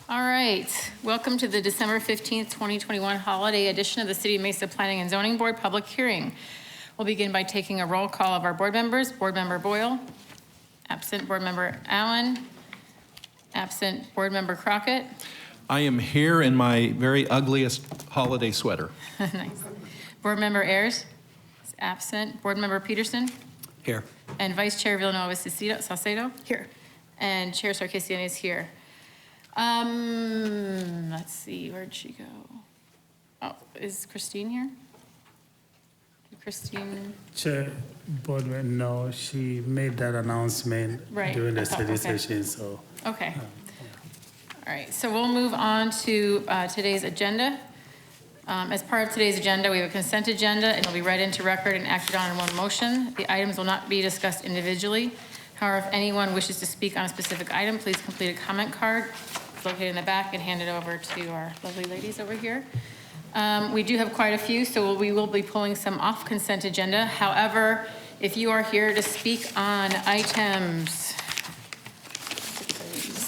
All right, welcome to the December 15th, 2021 holiday edition of the City of Mesa Planning and Zoning Board public hearing. We'll begin by taking a roll call of our board members. Board Member Boyle, absent. Board Member Allen, absent. Board Member Crockett. I am here in my very ugliest holiday sweater. Nice. Board Member Ayers is absent. Board Member Peterson. Here. And Vice Chair Villanueva Salcedo. Here. And Chair Sarkisian is here. Let's see, where'd she go? Oh, is Christine here? Christine? Chair, board member, no, she made that announcement Right. during the study Okay. session, so. Okay. All right, so we'll move on to today's agenda. As part of today's agenda, we have a consent agenda, and it'll be read into record and acted on in one motion. The items will not be discussed individually. However, if anyone wishes to speak on a specific item, please complete a comment card. It's located in the back and hand it over to our lovely ladies over here. We do have quite a few, so we will be pulling some off consent agenda. However, if you are here to speak on items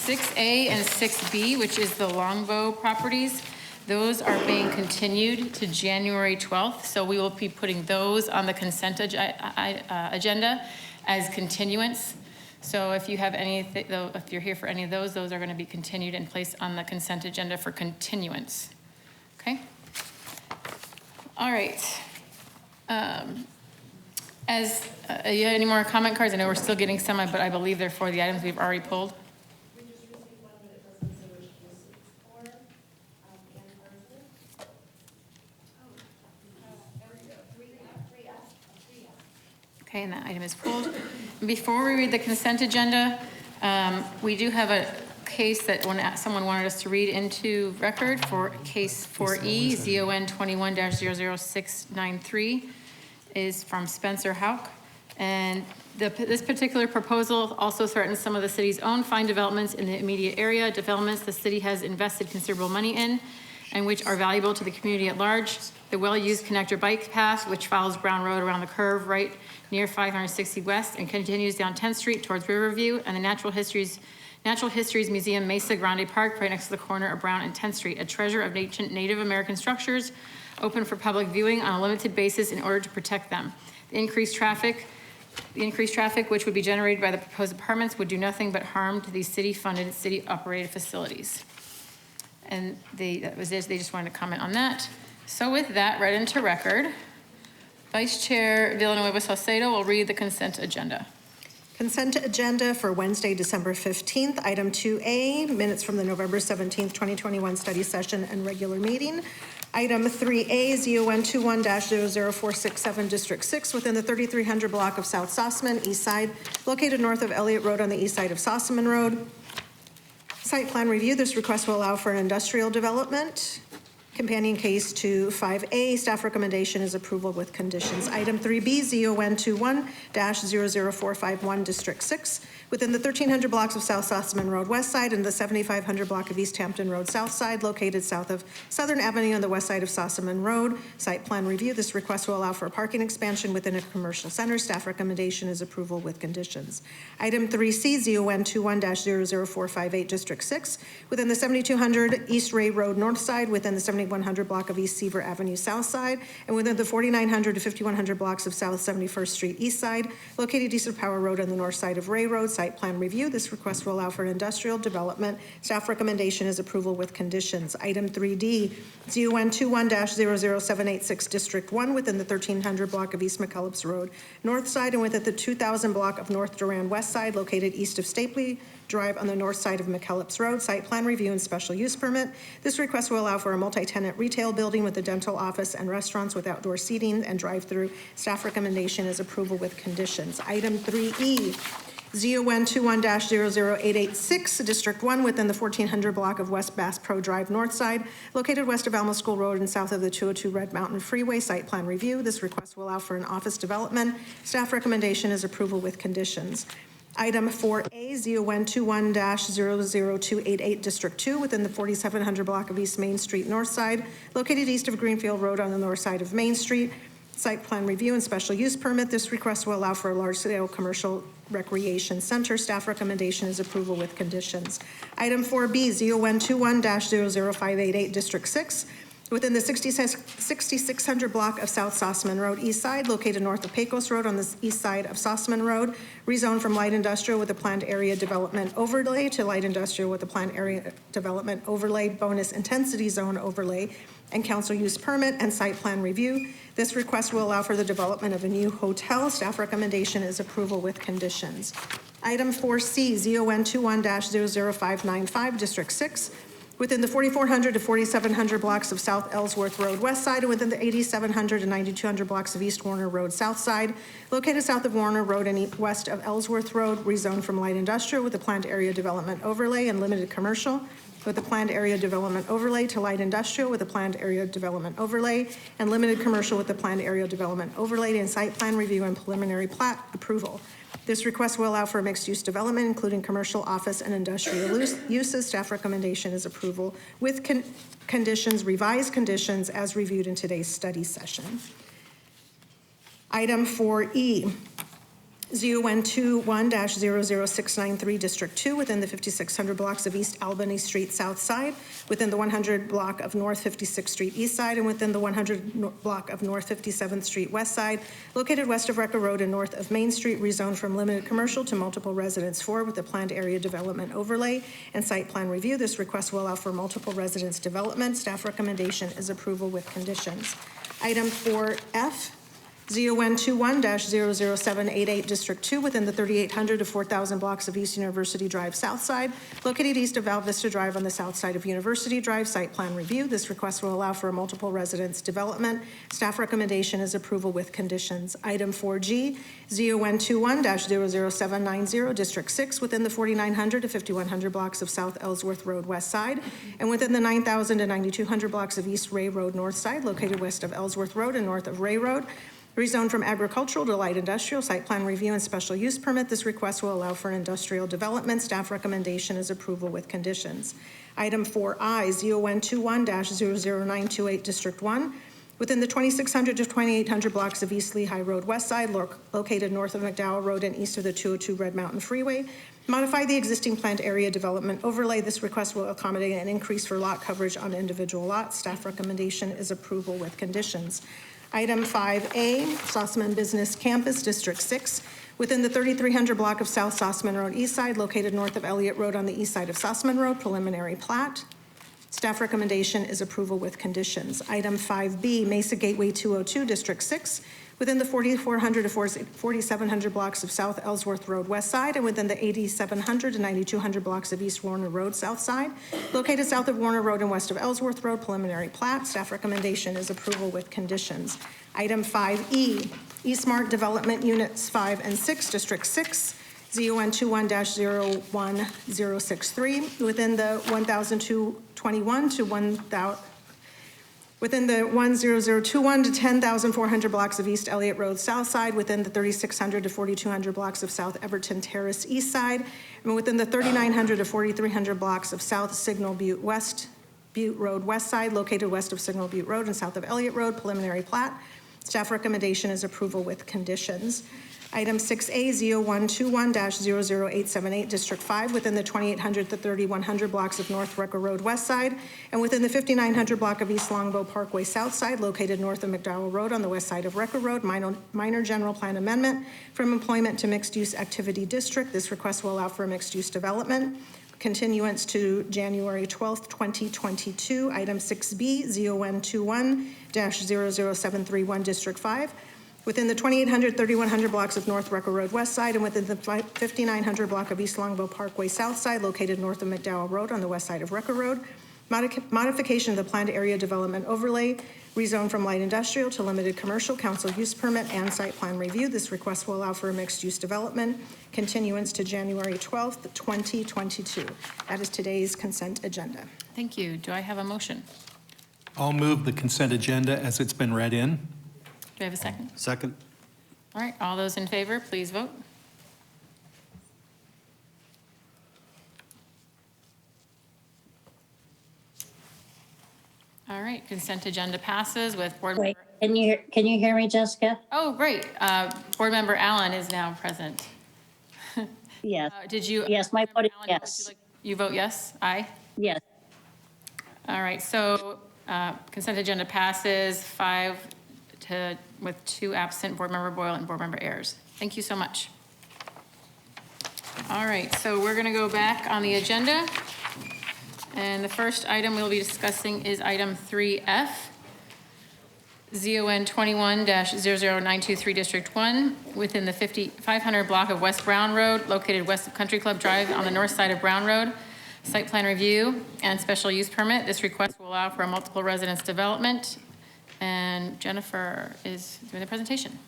6A and 6B, which is the Longbow properties, those are being continued to January 12th. So we will be putting those on the consent agenda as continuance. So if you have anything, if you're here for any of those are going to be continued and placed on the consent agenda for continuance. Okay? All right. Any more comment cards? I know we're still getting some, but I believe they're for the items we've already pulled. We just received one, but it doesn't say which this is for. There we go. 3F. Okay, and that item is pulled. Before we read the consent agenda, we do have a case that someone wanted us to read into record for case 4E, ZON 21-00693, is from Spencer Hauk. And this particular proposal also threatens some of the city's own fine developments in the immediate area, developments the city has invested considerable money in and which are valuable to the community at large. The well-used connector bike path, which follows Brown Road around the curve right near 560 West and continues down 10th Street towards Riverview, and the Natural Histories Museum Mesa Grande Park right next to the corner of Brown and 10th Street, a treasure of ancient Native American structures open for public viewing on a limited basis in order to protect them. The increased traffic, which would be generated by the proposed apartments, would do nothing but harm to these city-funded, city-operated facilities. And that was it. They just wanted to comment on that. So with that read into record, Vice Chair Villanueva Salcedo will read the consent agenda. Consent agenda for Wednesday, December 15th. Item 2A, minutes from the November 17th, 2021 study session and regular meeting. Item 3A, ZON 21-00467, District 6, within the 3300 block of South Sossaman, East Side, located north of Elliott Road on the east side of Sossaman Road. Site plan review. This request will allow for an industrial development. Companion case to 5A, staff recommendation is approval with conditions. Item 3B, ZON 21-00451, District 6, within the 1300 blocks of South Sossaman Road West Side and the 7500 block of East Hampton Road South Side, located south of Southern Avenue on the west side of Sossaman Road. Site plan review. This request will allow for a parking expansion within a commercial center. Staff recommendation is approval with conditions. Item 3C, ZON 21-00458, District 6, within the 7200 East Ray Road North Side, within the 7100 block of East Seaver Avenue South Side, and within the 4900 to 5100 blocks of South 71st Street East Side, located east of Power Road on the north side of Ray Road. Site plan review. This request will allow for an industrial development. Staff recommendation is approval with conditions. Item 3D, ZON 21-00786, District 1, within the 1300 block of East McKellips Road North Side, and within the 2000 block of North Durand West Side, located east of Stapley Drive on the north side of McKellips Road. Site plan review and special use permit. This request will allow for a multi-tenant retail building with a dental office and restaurants with outdoor seating and drive-through. Staff recommendation is approval with conditions. Item 3E, ZON 21-00886, District 1, within the 1400 block of West Bass Pro Drive North Side, located west of Alma School Road and south of the 202 Red Mountain Freeway. Site plan review. This request will allow for an office development. Staff recommendation is approval with conditions. Item 4A, ZON 21-00288, District 2, within the 4700 block of East Main Street North Side, located east of Greenfield Road on the north side of Main Street. site plan review and special use permit. This request will allow for a large-scale commercial recreation center. Staff recommendation is approval with conditions. Item 4B, ZON 21-00588, District 6, within the 6600 block of South Sossaman Road East Side, located north of Pecos Road on the east side of Sossaman Road, rezoned from light industrial with a planned area development overlay to light industrial with a planned area development overlay, bonus intensity zone overlay, and council use permit and site plan review. This request will allow for the development of a new hotel. Staff recommendation is approval with conditions. Item 4C, ZON 21-00595, District 6, within the 4400 to 4700 blocks of South Ellsworth Road West Side, and within the 8700 to 9200 blocks of East Warner Road South Side, located south of Warner Road and west of Ellsworth Road, rezoned from light industrial with a planned area development overlay and limited commercial, with a planned area development overlay to light industrial with a planned area development overlay and limited commercial with a planned area development overlay and site plan review and preliminary plat approval. This request will allow for mixed-use development, including commercial, office, and industrial uses. Staff recommendation is approval with conditions, revised conditions as reviewed in today's study session. Item 4E, ZON 21-00693, District 2, within the 5600 blocks of East Albany Street South Side, within the 100 block of North 56th Street East Side, and within the 100 block of North 57th Street West Side, located west of Record Road and north of Main Street, rezoned from limited commercial to multiple residence 4 with a planned area development overlay and site plan review. This request will allow for multiple residence development. Staff recommendation is approval with conditions. Item 4F, ZON 21-00788, District 2, within the 3800 to 4000 blocks of East University Drive South Side, located east of Val Vista Drive on the south side of University Drive, site plan review. This request will allow for a multiple residence development. Staff recommendation is approval with conditions. Item 4G, ZON 21-00790, District 6, within the 4900 to 5100 blocks of South Ellsworth Road West Side, and within the 9000 to 9200 blocks of East Ray Road North Side, located west of Ellsworth Road and north of Ray Road, rezoned from agricultural to light industrial, site plan review and special use permit. This request will allow for an industrial development. Staff recommendation is approval with conditions. Item 4I, ZON 21-00928, District 1, within the 2600 to 2800 blocks of East Lehigh Road West Side, located north of McDowell Road and east of the 202 Red Mountain Freeway. Modify the existing planned area development overlay. This request will accommodate an increase for lot coverage on individual lots. Staff recommendation is approval with conditions. Item 5A, Sossaman Business Campus, District 6, within the 3300 block of South Sossaman Road East Side, located north of Elliott Road on the east side of Sossaman Road, preliminary plat. Staff recommendation is approval with conditions. Item 5B, Mesa Gateway 202, District 6, within the 4400 to 4700 blocks of South Ellsworth Road West Side, and within the 8700 to 9200 blocks of East Warner Road South Side, located south of Warner Road and west of Ellsworth Road, preliminary plat. Staff recommendation is approval with conditions. Item 5E, Eastmark Development Units 5 and 6, District 6, ZON 21-01063, within the 1221 to 1000, within the 10021 to 10,400 blocks of East Elliott Road South Side, within the 3,600 to 4,200 blocks of South Everton Terrace East Side, and within the 3,900 to 4,300 blocks of South Signal Butte Road West Side, located west of Signal Butte Road and south of Elliott Road, preliminary plat. Staff recommendation is approval with conditions. Item 6A, ZO 121-00878, District 5, within the 2,800 to 3,100 blocks of North Record Road West Side, and within the 5,900 block of East Longbow Parkway South Side, located north of McDowell Road on the west side of Record Road, minor general plan amendment from employment to mixed-use activity district. This request will allow for a mixed-use development. Continuance to January 12th, 2022. Item 6B, ZON 21-00731, District 5, within the 2,800, 3,100 blocks of North Record Road West Side, and within the 5,900 block of East Longbow Parkway South Side, located north of McDowell Road on the west side of Record Road. Modification of the planned area development overlay, rezone from light industrial to limited commercial, council use permit, and site plan review. This request will allow for a mixed-use development. Continuance to January 12th, 2022. That is today's consent agenda. Thank you. Do I have a motion? I'll move the consent agenda as it's been read in. Do I have a second? Second. All right, all those in favor, please vote. All right, consent agenda passes with board member. Can you hear me, Jessica? Oh, great. Board Member Allen is now present. Yes. Did you? Yes, my vote is Allen, would you yes. You vote yes? Aye? Yes. All right, so consent agenda passes with 2 absent, Board Member Boyle and Board Member Ayers. Thank you so much. All right, so we're going to go back on the agenda. And the first item we'll be discussing is item 3F, ZON 21-00923 District 1, within the 500 block of West Brown Road, located west of Country Club Drive on the north side of Brown Road. Site plan review and special use permit. This request will allow for a multiple residence development. And Jennifer is doing the presentation.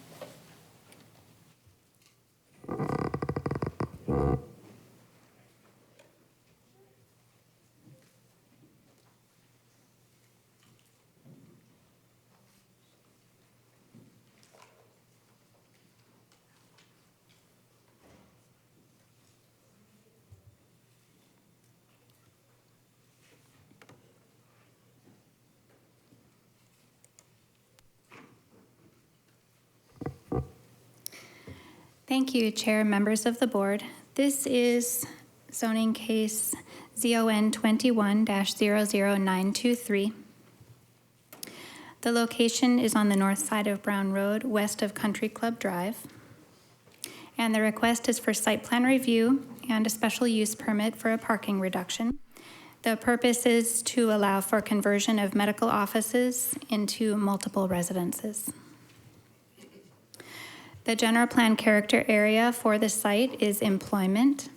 Thank you, Chair, members of the board. This is zoning case ZON 21-00923. The location is on the north side of Brown Road, west of Country Club Drive. And the request is for site plan review and a special use permit for a parking reduction. The purpose is to allow for conversion of medical offices into multiple residences. The general plan character area for the site is employment.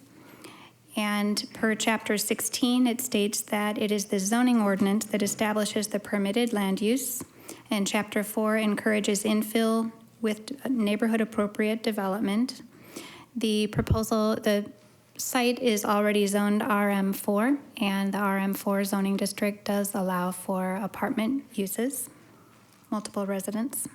And per chapter 16, it states that it is the zoning ordinance that establishes the permitted land use. And chapter 4 encourages infill with neighborhood appropriate development. The site is already zoned RM4, and the RM4 zoning district does allow for apartment uses, multiple residents.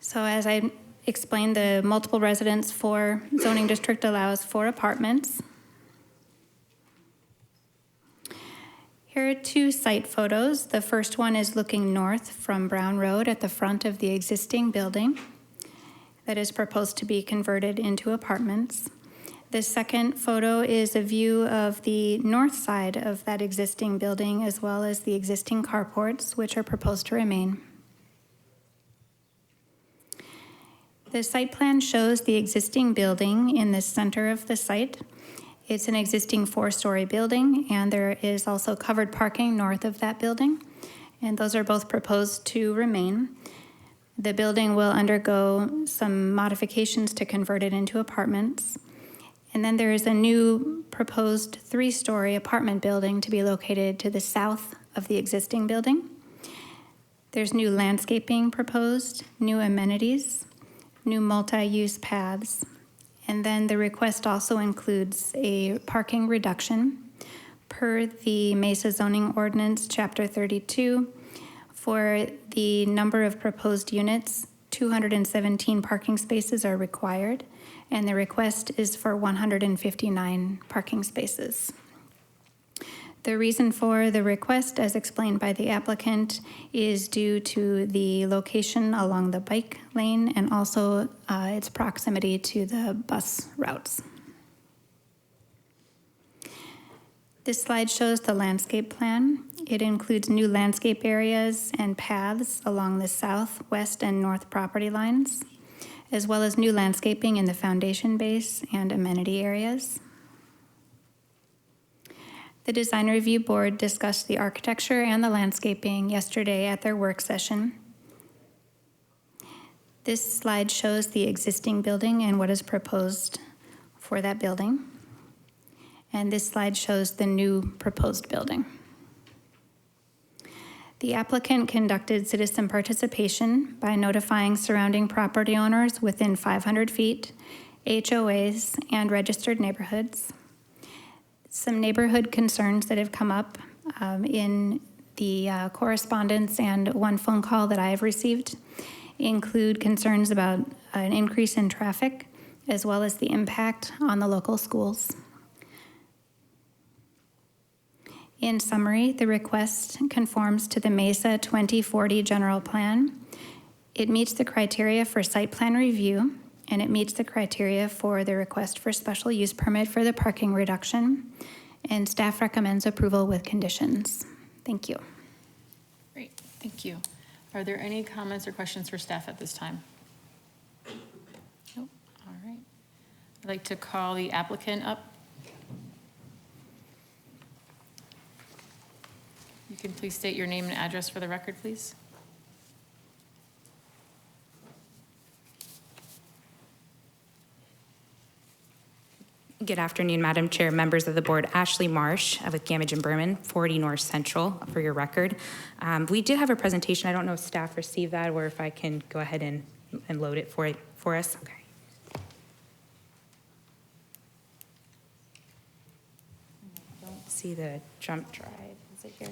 So as I explained, the multiple residence for zoning district allows for apartments. Here are 2 site photos. The first one is looking north from Brown Road at the front of the existing building that is proposed to be converted into apartments. The second photo is a view of the north side of that existing building, as well as the existing carports, which are proposed to remain. The site plan shows the existing building in the center of the site. It's an existing 4-story building, and there is also covered parking north of that building, and those are both proposed to remain. The building will undergo some modifications to convert it into apartments. And then there is a new proposed 3-story apartment building to be located to the south of the existing building. There's new landscaping proposed, new amenities, new multi-use paths. And then the request also includes a parking reduction per the Mesa zoning ordinance, chapter 32. For the number of proposed units, 217 parking spaces are required, and the request is for 159 parking spaces. The reason for the request, as explained by the applicant, is due to the location along the bike lane and also its proximity to the bus routes. This slide shows the landscape plan. It includes new landscape areas and paths along the south, west, and north property lines, as well as new landscaping in the foundation base and amenity areas. The Design Review Board discussed the architecture and the landscaping yesterday at their work session. This slide shows the existing building and what is proposed for that building. And this slide shows the new proposed building. The applicant conducted citizen participation by notifying surrounding property owners within 500 feet, HOAs, and registered neighborhoods. Some neighborhood concerns that have come up in the correspondence and one phone call that I have received include concerns about an increase in traffic, as well as the impact on the local schools. In summary, the request conforms to the Mesa 2040 general plan. It meets the criteria for site plan review, and it meets the criteria for the request for special use permit for the parking reduction, and staff recommends approval with conditions. Thank you. Great, thank you. Are there any comments or questions for staff at this time? Nope, all right. I'd like to call the applicant up. You can please state your name and address for the record, please. Good afternoon, Madam Chair, members of the board. Ashley Marsh with Gamage & Berman, 40 North Central, for your record. We did have a presentation. I don't know if staff received that or if I can go ahead and load it for us. Okay. I don't see the jump drive. Is it here?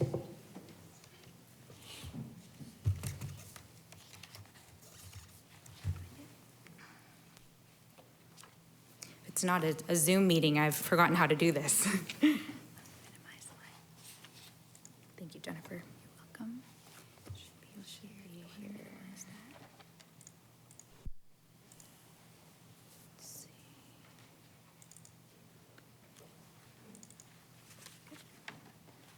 It's not a Zoom meeting. I've forgotten how to do this. Thank you, Jennifer. You're welcome.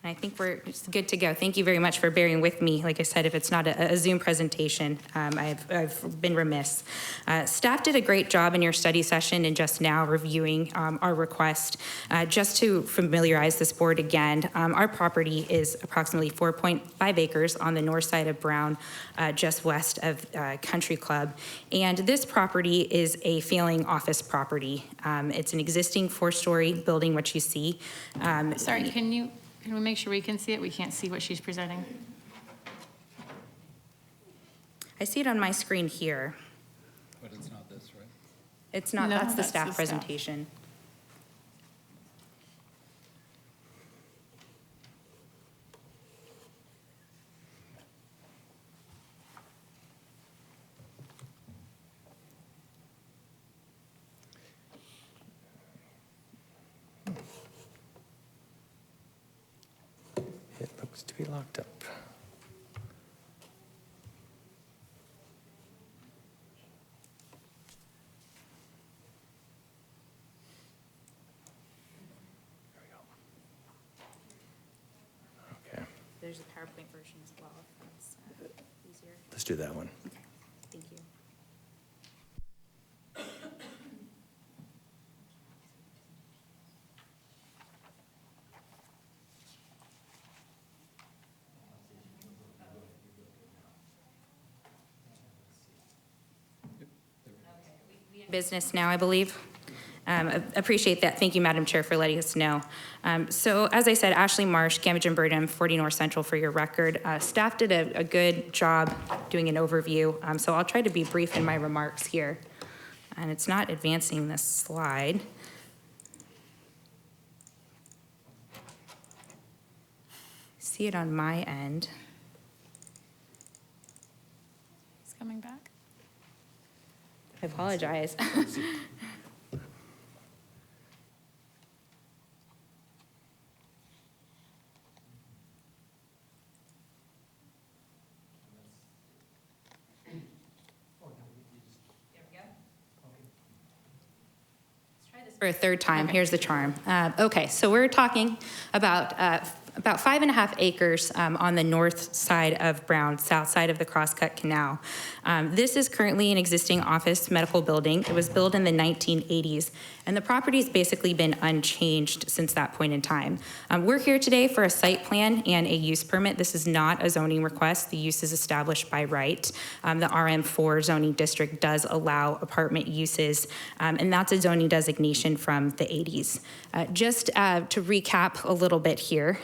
I think we're good to go. Thank you very much for bearing with me. Like I said, if it's not a Zoom presentation, I've been remiss. Staff did a great job in your study session and just now reviewing our request. Just to familiarize this board again, our property is approximately 4.5 acres on the north side of Brown, just west of Country Club. And this property is a failing office property. It's an existing 4-story building, which you see. Sorry, can we make sure we can see it? We can't see what she's presenting. I see it on my screen here. But it's not this, right? It's not, No, that's the that's staff the staff. presentation. It looks to be locked up. There we go. Okay, There's a PowerPoint version as well, if that's easier. let's do that one. Okay, thank you. Business now, I believe. Appreciate that. Thank you, Madam Chair, for letting us know. So as I said, Ashley Marsh, Gamage & Berman, 40 North Central, for your record. Staff did a good job doing an overview, so I'll try to be brief in my remarks here. And it's not advancing this slide. See it on my end. It's coming back. I apologize. For a third time, here's the charm. Okay, so we're talking about 5.5 acres on the north side of Brown, south side of the Crosscut Canal. This is currently an existing office medical building. It was built in the 1980s, and the property's basically been unchanged since that point in time. We're here today for a site plan and a use permit. This is not a zoning request. The use is established by right. The RM4 zoning district does allow apartment uses, and that's a zoning designation from the 80s. Just to recap a little bit here,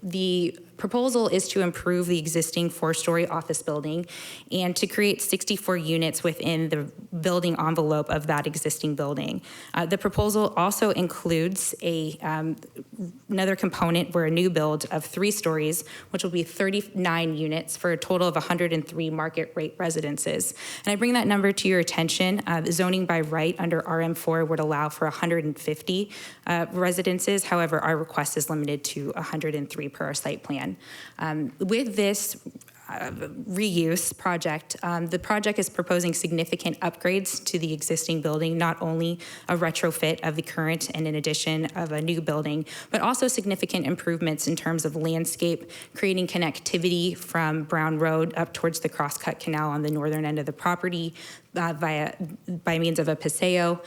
the proposal is to improve the existing 4-story office building and to create 64 units within the building envelope of that existing building. The proposal also includes another component where a new build of 3 stories, which will be 39 units for a total of 103 market rate residences. And I bring that number to your attention. The zoning by right under RM4 would allow for 150 residences. However, our request is limited to 103 per our site plan. With this reuse project, the project is proposing significant upgrades to the existing building, not only a retrofit of the current and in addition of a new building, but also significant improvements in terms of landscape, creating connectivity from Brown Road up towards the Crosscut Canal on the northern end of the property, by means of a paseo,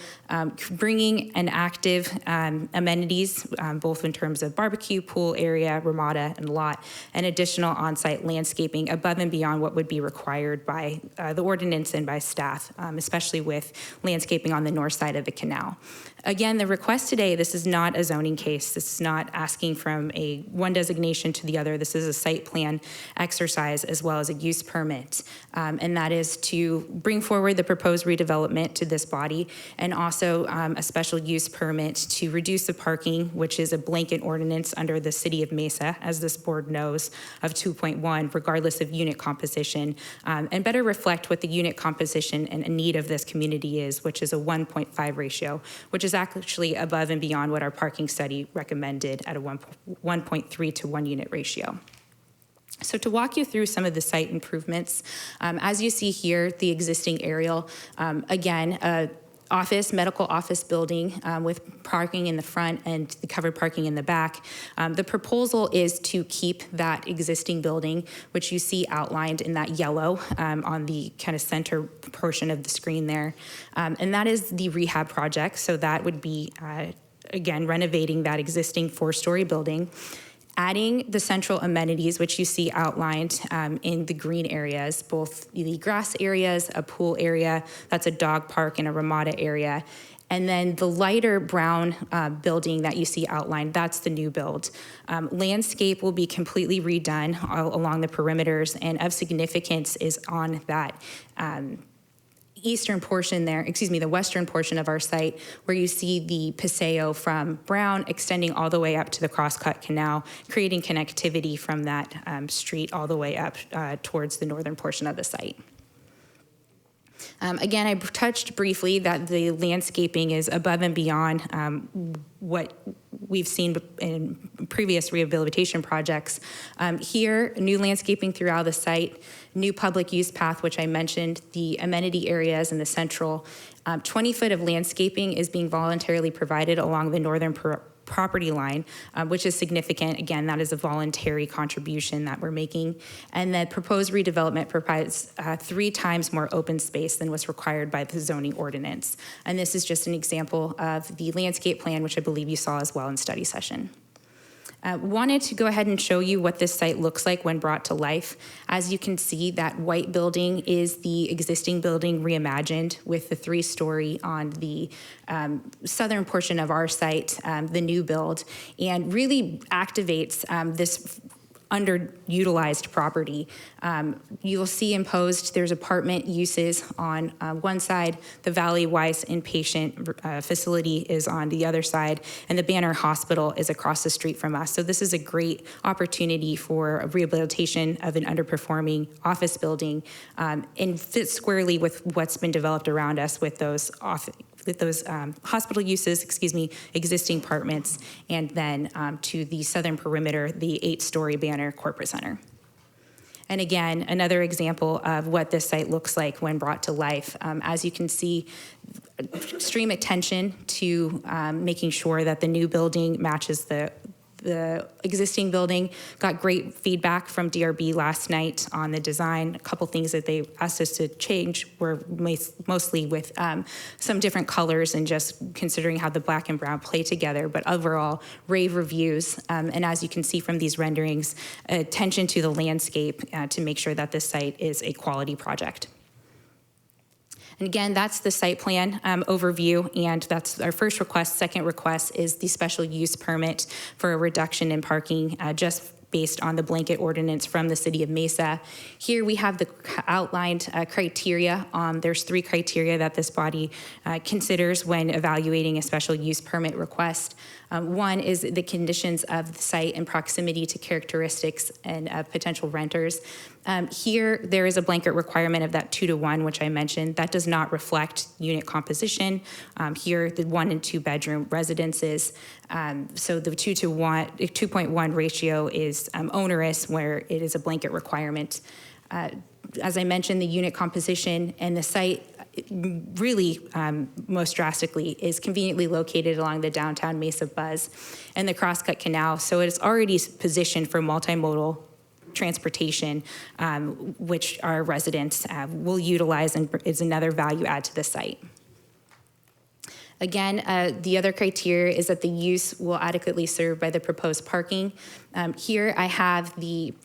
bringing an active amenities, both in terms of barbecue, pool area, ramada, and lot, and additional on-site landscaping above and beyond what would be required by the ordinance and by staff, especially with landscaping on the north side of the canal. Again, the request today, this is not a zoning case. This is not asking from one designation to the other. This is a site plan exercise as well as a use permit. And that is to bring forward the proposed redevelopment to this body and also a special use permit to reduce the parking, which is a blanket ordinance under the City of Mesa, as this board knows, of 2.1, regardless of unit composition, and better reflect what the unit composition and need of this community is, which is a 1.5 ratio, which is actually above and beyond what our parking study recommended at a 1.3 to 1 unit ratio. So to walk you through some of the site improvements, as you see here, the existing aerial, again, medical office building with parking in the front and the covered parking in the back. The proposal is to keep that existing building, which you see outlined in that yellow on the kind of center portion of the screen there. And that is the rehab project. So that would be, again, renovating that existing 4-story building, adding the central amenities, which you see outlined in the green areas, both the grass areas, a pool area, that's a dog park, and a ramada area. And then the lighter brown building that you see outlined, that's the new build. Landscape will be completely redone along the perimeters, and of significance is on that eastern portion there, the western portion of our site, where you see the paseo from Brown extending all the way up to the Crosscut Canal, creating connectivity from that street all the way up towards the northern portion of the site. Again, I touched briefly that the landscaping is above and beyond what we've seen in previous rehabilitation projects. Here, new landscaping throughout the site, new public use path, which I mentioned, the amenity areas in the central. 20 foot of landscaping is being voluntarily provided along the northern property line, which is significant. Again, that is a voluntary contribution that we're making. And the proposed redevelopment provides 3 times more open space than what's required by the zoning ordinance. And this is just an example of the landscape plan, which I believe you saw as well in study session. Wanted to go ahead and show you what this site looks like when brought to life. As you can see, that white building is the existing building reimagined with the 3-story on the southern portion of our site, the new build, and really activates this underutilized property. You'll see imposed, there's apartment uses on one side, the Valley Weiss inpatient facility is on the other side, and the Banner Hospital is across the street from us. So this is a great opportunity for rehabilitation of an underperforming office building and fits squarely with what's been developed around us with those hospital uses, existing apartments, and then to the southern perimeter, the 8-story Banner Corporate Center. And again, another example of what this site looks like when brought to life. As you can see, extreme attention to making sure that the new building matches the existing building. Got great feedback from DRB last night on the design. A couple things that they asked us to change were mostly with some different colors and just considering how the black and brown play together, but overall rave reviews. And as you can see from these renderings, attention to the landscape to make sure that this site is a quality project. And again, that's the site plan overview, and that's our first request. Second request is the special use permit for a reduction in parking just based on the blanket ordinance from the city of Mesa. Here we have the outlined criteria. There's 3 criteria that this body considers when evaluating a special use permit request. One is the conditions of the site and proximity to characteristics and potential renters. Here, there is a blanket requirement of that 2-to-1, which I mentioned. That does not reflect unit composition. Here, the 1 and 2 bedroom residences. So the 2.1 ratio is onerous, where it is a blanket requirement. As I mentioned, the unit composition and the site really most drastically is conveniently located along the downtown Mesa Buzz and the Crosscut Canal. So it's already positioned for multimodal transportation, which our residents will utilize and is another value add to the site. Again, the other criteria is that the use will adequately serve by the proposed parking. Here I have the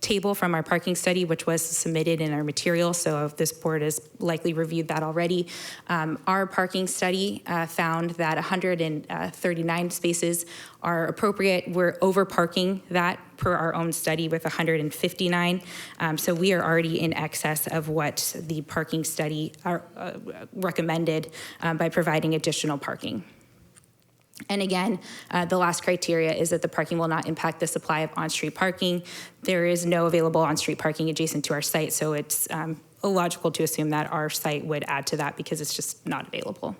table from our parking study, which was submitted in our material, so if this board has likely reviewed that already. Our parking study found that 139 spaces are appropriate. We're over parking that per our own study with 159. So we are already in excess of what the parking study recommended by providing additional parking. And again, the last criteria is that the parking will not impact the supply of on-street parking. There is no available on-street parking adjacent to our site, so it's illogical to assume that our site would add to that because it's just not available.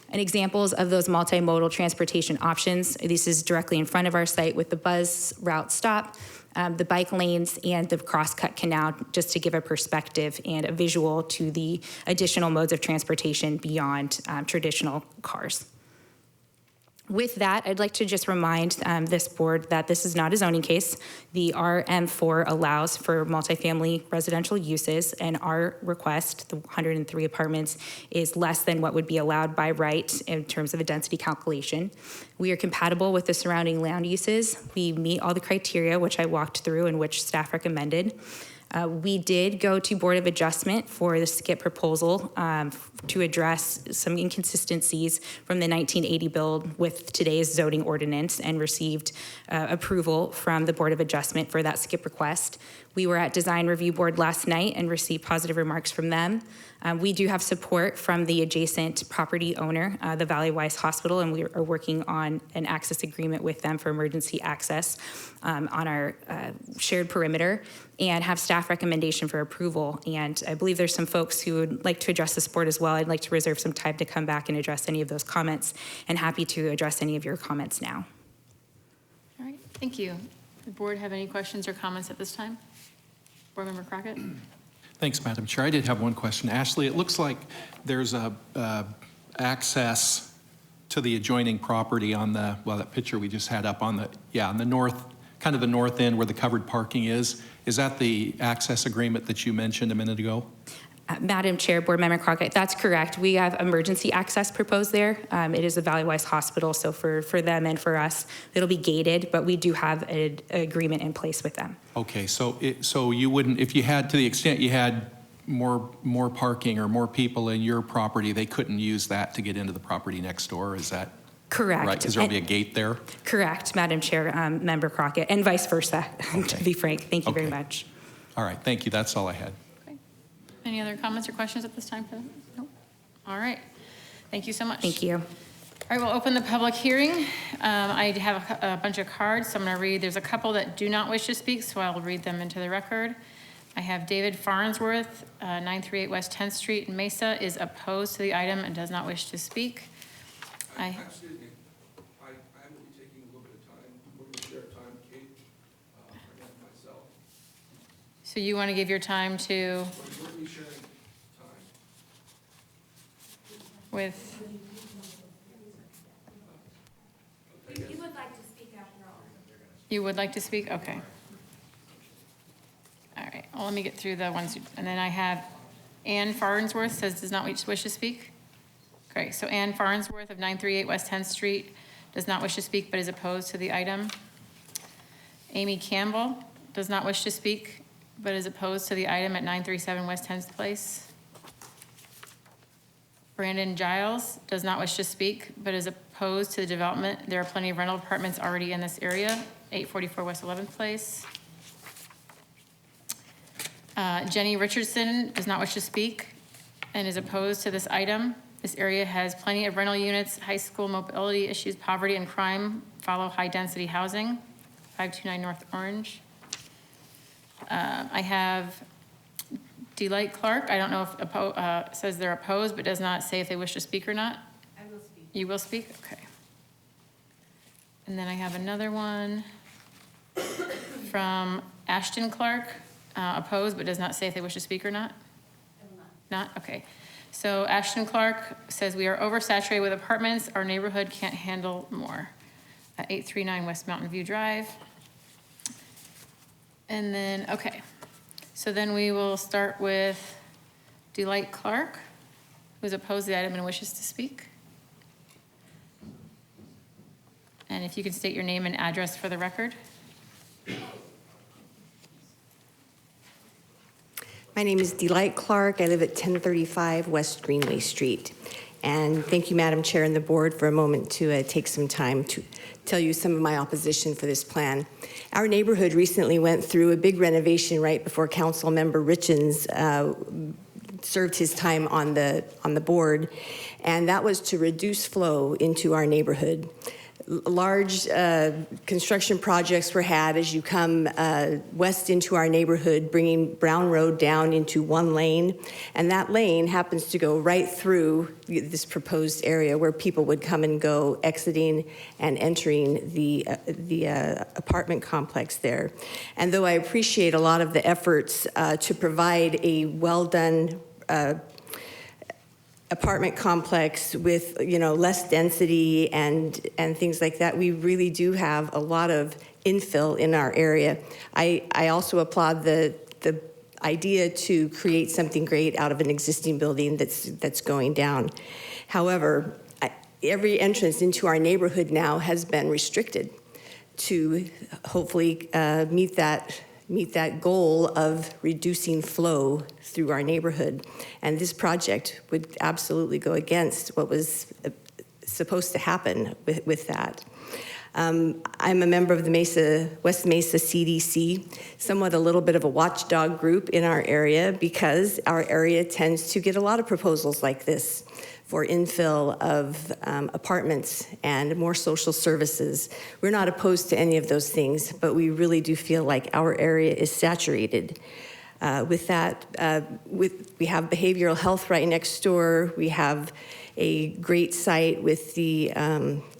And examples of those multimodal transportation options, this is directly in front of our site with the bus route stop, the bike lanes, and the Crosscut Canal, just to give a perspective and a visual to the additional modes of transportation beyond traditional cars. With that, I'd like to just remind this board that this is not a zoning case. The RM4 allows for multifamily residential uses, and our request, the 103 apartments, is less than what would be allowed by right in terms of a density calculation. We are compatible with the surrounding land uses. We meet all the criteria, which I walked through and which staff recommended. We did go to Board of Adjustment for the SCIP proposal to address some inconsistencies from the 1980 build with today's zoning ordinance and received approval from the Board of Adjustment for that SCIP request. We were at Design Review Board last night and received positive remarks from them. We do have support from the adjacent property owner, the Valley Wise Hospital, and we are working on an access agreement with them for emergency access on our shared perimeter, and have staff recommendation for approval. And I believe there's some folks who would like to address this board as well. I'd like to reserve some time to come back and address any of those comments, and happy to address any of your comments now. All right, thank you. Does the board have any questions or comments at this time? Board Member Crockett? Thanks, Madam Chair. I did have one question. Ashley, it looks like there's a access to the adjoining property on the, well, that picture we just had up on the, on the north, kind of the north end where the covered parking is. Is that the access agreement that you mentioned a minute ago? Madam Chair, Board Member Crockett, that's correct. We have emergency access proposed there. It is a Valley Wise Hospital, so for them and for us, it'll be gated, but we do have an agreement in place with them. Okay, so you wouldn't, if you had, to the extent you had more parking or more people in your property, they couldn't use that to get into the property next door, is that correct? Right, because there'll be a gate there? Correct, Madam Chair, Member Crockett, and vice versa, to be frank. Thank you very much. All right, thank you, that's all I had. Any other comments or questions at this time? Nope. All right. Thank you so much. Thank you. All right, we'll open the public hearing. I have a bunch of cards, so I'm going to read. There's a couple that do not wish to speak, so I'll read them into the record. I have David Farnsworth, 938 West 10th Street in Mesa, is opposed to the item and does not wish to speak. Excuse me. I will be taking a little bit of time. We're going to share time, Kate, and myself. So you want to give your time to, We're going to be sharing time. with, You would like to speak after all. you would like to speak? Okay. All right, well, let me get through the ones, and then I have Ann Farnsworth says does not wish to speak. Great, so Ann Farnsworth of 938 West 10th Street does not wish to speak but is opposed to the item. Amy Campbell does not wish to speak but is opposed to the item at 937 West 10th Place. Brandon Giles does not wish to speak but is opposed opposed to the development. There are plenty of rental apartments already in this area, 844 West 11th Place. Jenny Richardson does not wish to speak and is opposed to this item. This area has plenty of rental units, high school mobility issues, poverty and crime follow high-density housing, 529 North Orange. I have Delight Clark. I don't know if says they're opposed, but does not say if they wish to speak or not. I will speak. You will speak? Okay. And then I have another one from Ashton Clark, opposed, but does not say if they wish to speak or not. I will not. Not? Okay. So Ashton Clark says, we are oversaturated with apartments. Our neighborhood can't handle more. 839 West Mountain View Drive. And then, okay. So then we will start with Delight Clark, who is opposed to the item and wishes to speak. And if you could state your name and address for the record. My name is Delight Clark. I live at 1035 West Greenway Street. And thank you, Madam Chair and the board, for a moment to take some time to tell you some of my opposition for this plan. Our neighborhood recently went through a big renovation right before Council Member Richens served his time on the board, and that was to reduce flow into our neighborhood. Large construction projects were had as you come west into our neighborhood, bringing Brown Road down into one lane, and that lane happens to go right through this proposed area where people would come and go, exiting and entering the apartment complex there. And though I appreciate a lot of the efforts to provide a well-done apartment complex with, less density and things like that, we really do have a lot of infill in our area. I also applaud the idea to create something great out of an existing building that's going down. However, every entrance into our neighborhood now has been restricted to hopefully meet that goal of reducing flow through our neighborhood. And this project would absolutely go against what was supposed to happen with that. I'm a member of the West Mesa CDC, somewhat a little bit of a watchdog group in our area because our area tends to get a lot of proposals like this for infill of apartments and more social services. We're not opposed to any of those things, but we really do feel like our area is saturated. With that, we have behavioral health right next door. We have a great site with the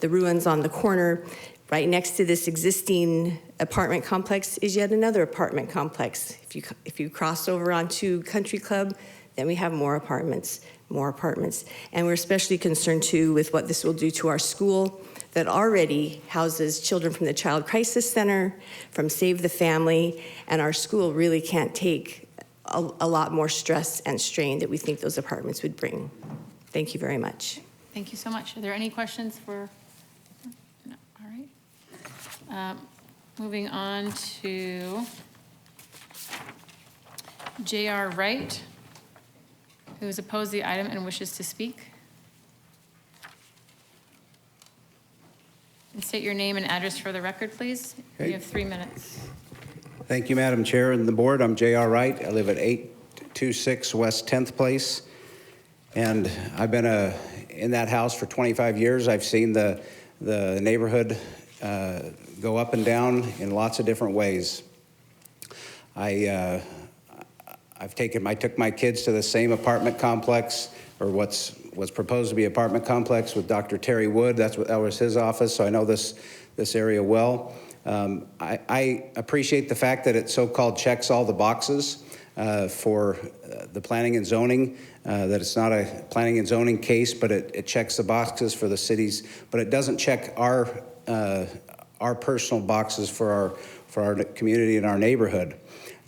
ruins on the corner. Right next to this existing apartment complex is yet another apartment complex. If you cross over onto Country Club, then we have more apartments. And we're especially concerned too with what this will do to our school that already houses children from the Child Crisis Center, from Save the Family, and our school really can't take a lot more stress and strain that we think those apartments would bring. Thank you very much. Thank you so much. Are there any questions for? No. All right. Moving on to J.R. Wright, who is opposed to the item and wishes to speak. And state your name and address for the record, please. Okay. You have 3 minutes. Thank you, Madam Chair and the board. I'm J.R. Wright. I live at 826 West 10th Place. And I've been in that house for 25 years. I've seen the neighborhood go up and down in lots of different ways. I took my kids to the same apartment complex, or what's proposed to be apartment complex with Dr. Terry Wood. That was his office, so I know this area well. I appreciate the fact that it so-called checks all the boxes for the planning and zoning, that it's not a planning and zoning case, but it checks the boxes for the cities, but it doesn't check our personal boxes for our community and our neighborhood.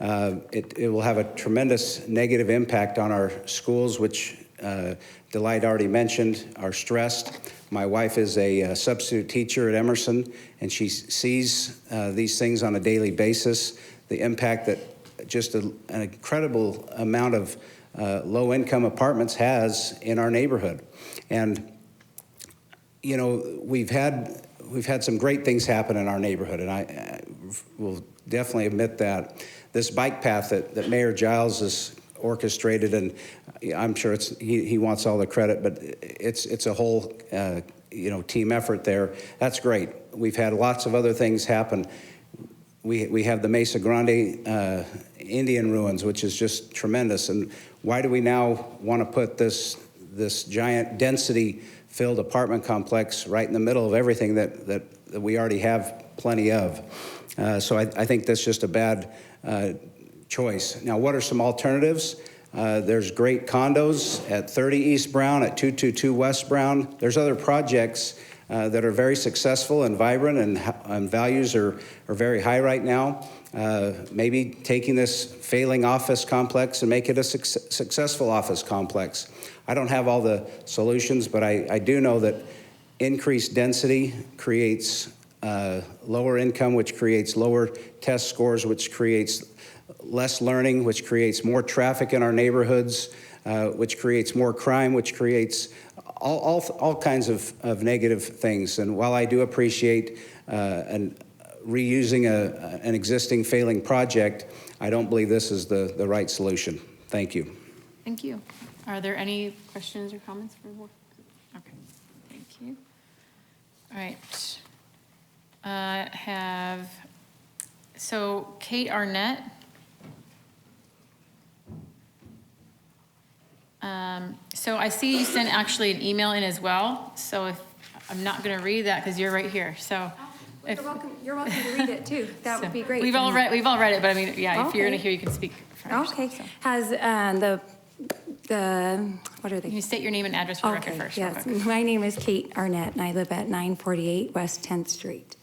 It will have a tremendous negative impact on our schools, which Delight already mentioned, are stressed. My wife is a substitute teacher at Emerson, and she sees these things on a daily basis, the impact that just an incredible amount of low-income apartments has in our neighborhood. And you know, we've had some great things happen in our neighborhood, and I will definitely admit that. This bike path that Mayor Giles has orchestrated, and I'm sure he wants all the credit, but it's a whole team effort there. That's great. We've had lots of other things happen. We have the Mesa Grande Indian ruins, which is just tremendous. And why do we now want to put this giant density-filled apartment complex right in the middle of everything that we already have plenty of? So I think that's just a bad choice. Now, what are some alternatives? There's great condos at 30 East Brown, at 222 West Brown. There's other projects that are very successful and vibrant, and values are very high right now. Maybe taking this failing office complex and make it a successful office complex. I don't have all the solutions, but I do know that increased density creates lower income, which creates lower test scores, which creates less learning, which creates more traffic in our neighborhoods, which creates more crime, which creates all kinds of negative things. And while I do appreciate reusing an existing failing project, I don't believe this is the right solution. Thank you. Thank you. Are there any questions or comments for the board? Okay, thank you. All right. So Kate Arnett. So I see you sent actually an email in as well. So if I'm not going to read that because you're right here. So You're welcome to read it too. That would be great. We've all read it, but I mean, yeah, if you're going to Okay. hear, you can speak first. Okay. So. Has what are they? Can you state your name and address for the record first? real Yes. quick? My name is Kate Arnett, and I live at 948 West 10th Street.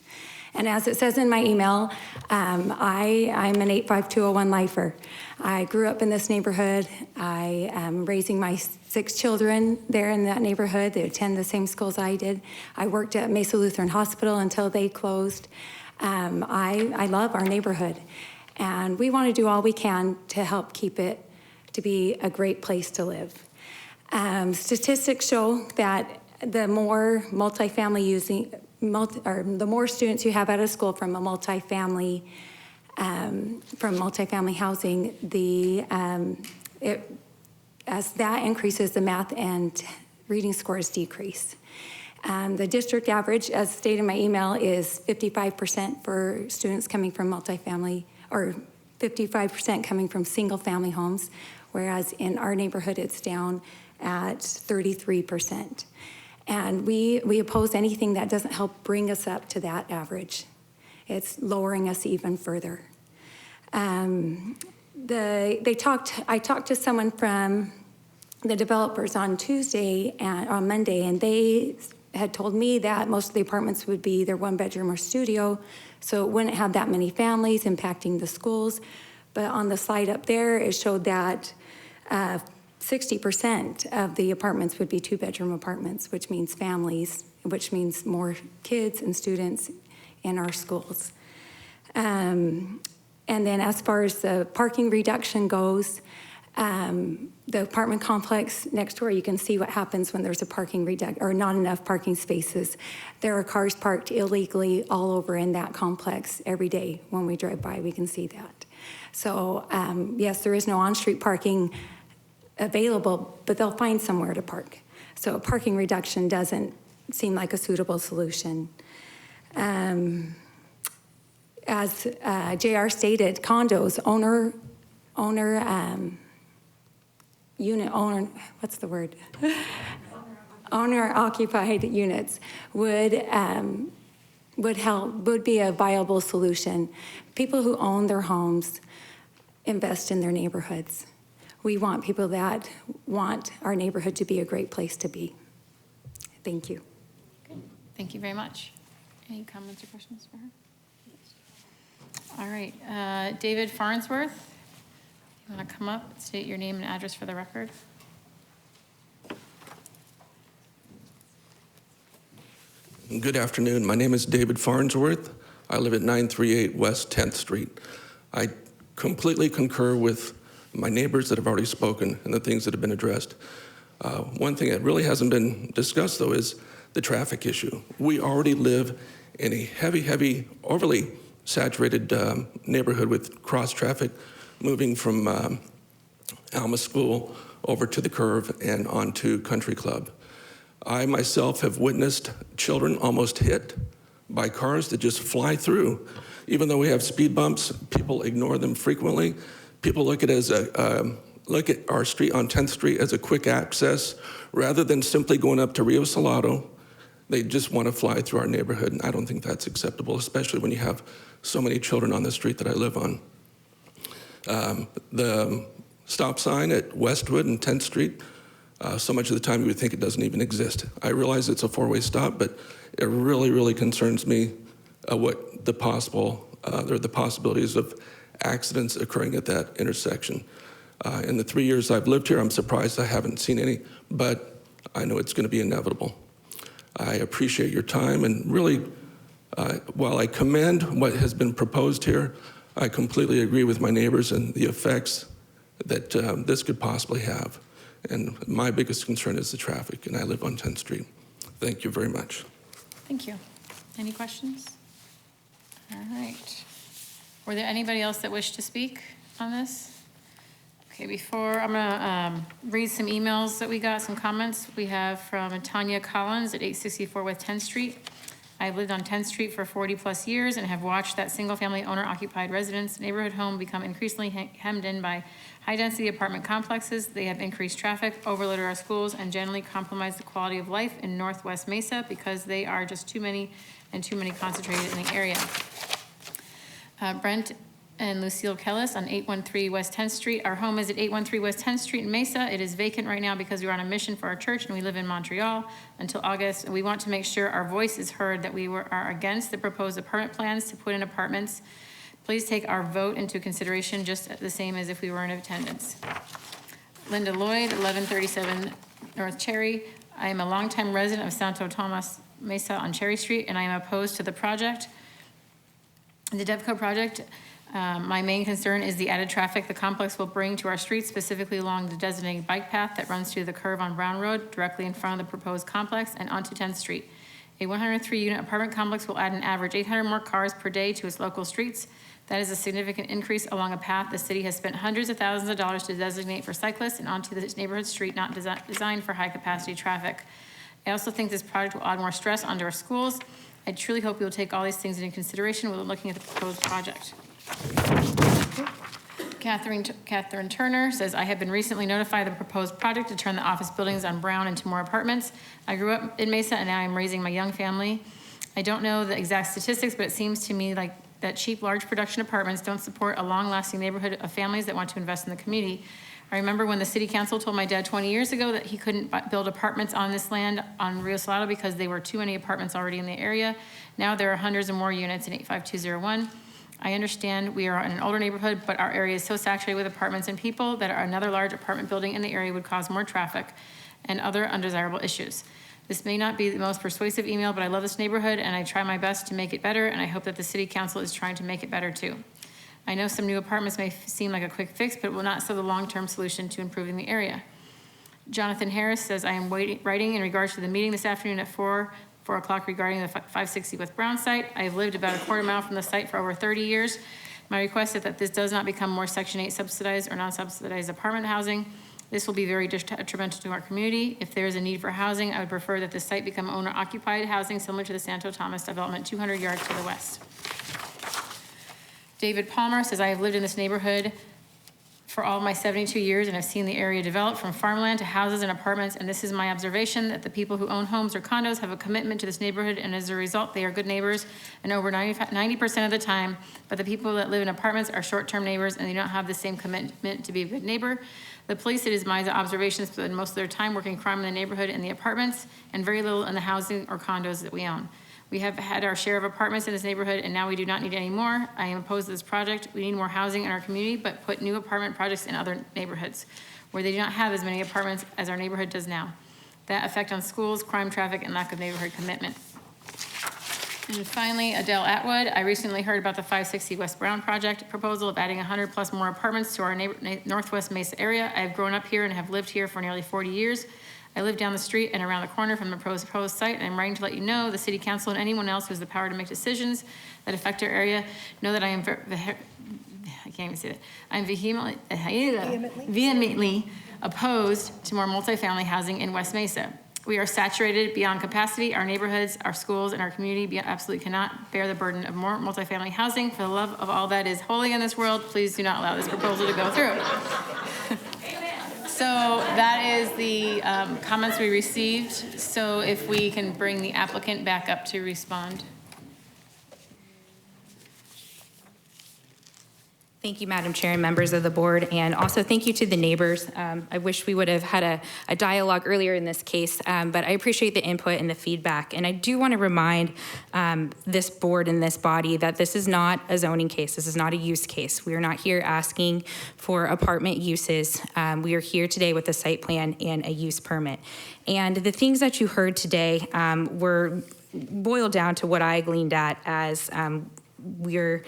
And as it says in my email, I'm an 85201 lifer. I grew up in this neighborhood. I am raising my 6 children there in that neighborhood. They attend the same schools I did. I worked at Mesa Lutheran Hospital until they closed. I love our neighborhood, and we want to do all we can to help keep it to be a great place to live. Statistics show that the more multifamily the more students you have out of school from a multifamily housing, as that increases, the math and reading scores decrease. The district average, as stated in my email, is 55% for students coming from multifamily, or 55% coming from single-family homes, whereas in our neighborhood it's down at 33%. And we oppose anything that doesn't help bring us up to that average. It's lowering us even further. I talked to someone from the developers on Tuesday and on Monday, and they had told me that most of the apartments would be either 1-bedroom or studio, so it wouldn't have that many families impacting the schools. But on the slide up there, it showed that 60% of the apartments would be 2-bedroom apartments, which means families, which means more kids and students in our schools. And then as far as the parking reduction goes, the apartment complex next door, you can see what happens when there's a parking reduction or not enough parking spaces. There are cars parked illegally all over in that complex every day. When we drive by, we can see that. So yes, there is no on-street parking available, but they'll find somewhere to park. So a parking reduction doesn't seem like a suitable solution. As JR stated, condos, owner-occupied units would be a viable solution. People who own their homes invest in their neighborhoods. We want people that want our neighborhood to be a great place to be. Thank you. Good. Thank you very much. Any comments or questions for her? All right, David Farnsworth, you want to come up, state your name and address for the record? Good afternoon. My name is David Farnsworth. I live at 938 West 10th Street. I completely concur with my neighbors that have already spoken and the things that have been addressed. One thing that really hasn't been discussed, though, is the traffic issue. We already live in a heavy, overly saturated neighborhood with cross traffic moving from Alma School over to the Curve and onto Country Club. I myself have witnessed children almost hit by cars that just fly through. Even though we have speed bumps, people ignore them frequently. People look at our street on 10th Street as a quick access rather than simply going up to Rio Salado. They just want to fly through our neighborhood, and I don't think that's acceptable, especially when you have so many children on the street that I live on. The stop sign at Westwood and 10th Street, so much of the time you would think it doesn't even exist. I realize it's a four-way stop, but it really concerns me what the possibilities of accidents occurring at that intersection. In the 3 years I've lived here, I'm surprised I haven't seen any, but I know it's going to be inevitable. I appreciate your time, and really, while I commend what has been proposed here, I completely agree with my neighbors and the effects that this could possibly have. And my biggest concern is the traffic, and I live on 10th Street. Thank you very much. Thank you. Any questions? All right. Were there anybody else that wished to speak on this? Okay, before, I'm gonna read some emails that we got, some comments. We have from Tanya Collins at 864 West 10th Street. I've lived on 10th Street for 40+ years and have watched that single-family owner-occupied residence neighborhood home become increasingly hemmed in by high-density apartment complexes. They have increased traffic, overloaded our schools, and generally compromised the quality of life in Northwest Mesa because they are just too many concentrated in the area. Brent and Lucille Kellis on 813 West 10th Street. Our home is at 813 West 10th Street in Mesa. It is vacant right now because we're on a mission for our church and we live in Montreal until August. And we want to make sure our voice is heard, that we are against the proposed apartment plans to put in apartments. Please take our vote into consideration just the same as if we were in attendance. Linda Lloyd, 1137 North Cherry. I am a longtime resident of Santo Tomas Mesa on Cherry Street, and I am opposed to the project. The DevCo project. My main concern is the added traffic the complex will bring to our streets, specifically along the designated bike path that runs through the curve on Brown Road, directly in front of the proposed complex and onto 10th Street. A 103-unit apartment complex will add an average 800 more cars per day to its local streets. That is a significant increase along a path the city has spent hundreds of thousands of dollars to designate for cyclists and onto this neighborhood street not designed for high-capacity traffic. I also think this project will add more stress onto our schools. I truly hope you'll take all these things into consideration when looking at the proposed project. Catherine Turner says, I have been recently notified of the proposed project to turn the office buildings on Brown into more apartments. I grew up in Mesa and now I'm raising my young family. I don't know the exact statistics, but it seems to me like that cheap, large production apartments don't support a long-lasting neighborhood of families that want to invest in the community. I remember when the city council told my dad 20 years ago that he couldn't build apartments on this land on Rio Salado because there were too many apartments already in the area. Now there are hundreds of more units in 85201. I understand we are in an older neighborhood, but our area is so saturated with apartments and people that another large apartment building in the area would cause more traffic and other undesirable issues. This may not be the most persuasive email, but I love this neighborhood and I try my best to make it better, and I hope that the city council is trying to make it better too. I know some new apartments may seem like a quick fix, but will not serve the long-term solution to improving the area. Jonathan Harris says, I am writing in regards to the meeting this afternoon at 4 o'clock regarding the 560 West Brown site. I have lived about a quarter mile from the site for over 30 years. My request is that this does not become more Section 8 subsidized or non-subsidized apartment housing. This will be very detrimental to our community. If there is a need for housing, I would prefer that the site become owner-occupied housing similar to the Santo Tomas development 200 yards to the west. David Palmer says, I have lived in this neighborhood for all of my 72 years and have seen the area develop from farmland to houses and apartments, and this is my observation, that the people who own homes or condos have a commitment to this neighborhood, and as a result, they are good neighbors and over 90% of the time, but the people that live in apartments are short-term neighbors and they don't have the same commitment to be a good neighbor. The police, it is my observations, spend most of their time working crime in the neighborhood and the apartments, and very little in the housing or condos that we own. We have had our share of apartments in this neighborhood, and now we do not need any more. I am opposed to this project. We need more housing in our community, but put new apartment projects in other neighborhoods where they do not have as many apartments as our neighborhood does now. That effect on schools, crime, traffic, and lack of neighborhood commitment. And finally, Adele Atwood. I recently heard about the 560 West Brown project proposal of adding 100 plus more apartments to our Northwest Mesa area. I have grown up here and have lived here for nearly 40 years. I live down the street and around the corner from the proposed site, and I'm writing to let you know, the city council and anyone else who has the power to make decisions that affect our area, know that I am I can't even say that. I'm vehemently opposed to more multifamily housing in West Mesa. We are saturated beyond capacity. Our neighborhoods, our schools, and our community absolutely cannot bear the burden of more multifamily housing. For the love of all that is holy in this world, please do not allow this proposal to go through. So that is the comments we received. So if we can bring the applicant back up to respond. Thank you, Madam Chair and members of the board, and also thank you to the neighbors. I wish we would have had a dialogue earlier in this case, but I appreciate the input and the feedback. And I do want to remind this board and this body that this is not a zoning case. This is not a use case. We are not here asking for apartment uses. We are here today with a site plan and a use permit. And the things that you heard today were boiled down to what I gleaned at as we're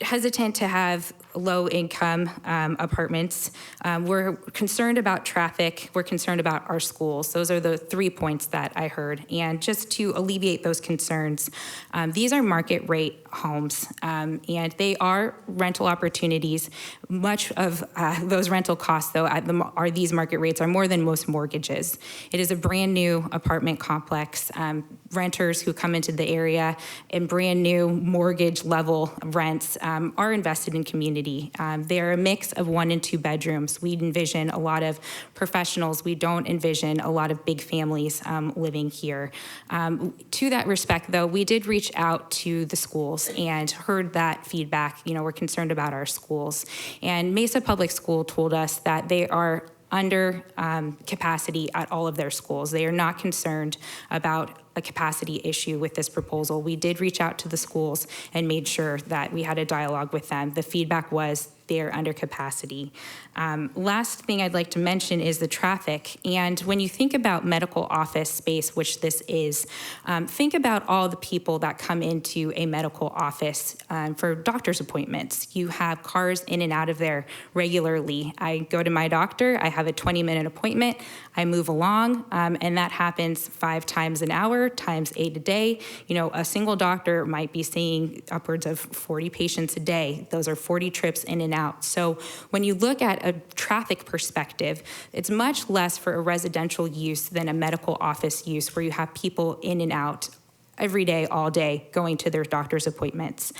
hesitant to have low-income apartments. We're concerned about traffic. We're concerned about our schools. Those are the 3 points that I heard. And just to alleviate those concerns, these are market rate homes, and they are rental opportunities. Much of those rental costs, though, are these market rates are more than most mortgages. It is a brand new apartment complex. Renters who come into the area and brand new mortgage level rents are invested in community. They are a mix of 1 and 2 bedrooms. We envision a lot of professionals. We don't envision a lot of big families living here. To that respect, though, we did reach out to the schools and heard that feedback. You know, we're concerned about our schools. And Mesa Public School told us that they are under capacity at all of their schools. They are not concerned about a capacity issue with this proposal. We did reach out to the schools and made sure that we had a dialogue with them. The feedback was they're under capacity. Last thing I'd like to mention is the traffic. And when you think about medical office space, which this is, think about all the people that come into a medical office for doctor's appointments. You have cars in and out of there regularly. I go to my doctor, I have a 20-minute appointment, I move along, and that happens 5 times an hour, times 8 a day. You know, a single doctor might be seeing upwards of 40 patients a day. Those are 40 trips in and out. So when you look at a traffic perspective, it's much less for a residential use than a medical office use where you have people in and out every day, all day, going to their doctor's appointments.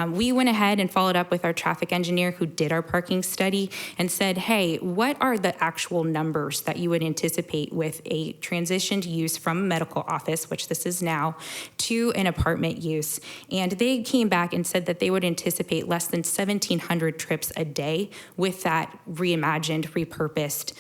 We went ahead and followed up with our traffic engineer who did our parking study and said, hey, what are the actual numbers that you would anticipate with a transitioned use from a medical office, which this is now, to an apartment use? And they came back and said that they would anticipate less than 1,700 trips a day with that reimagined, repurposed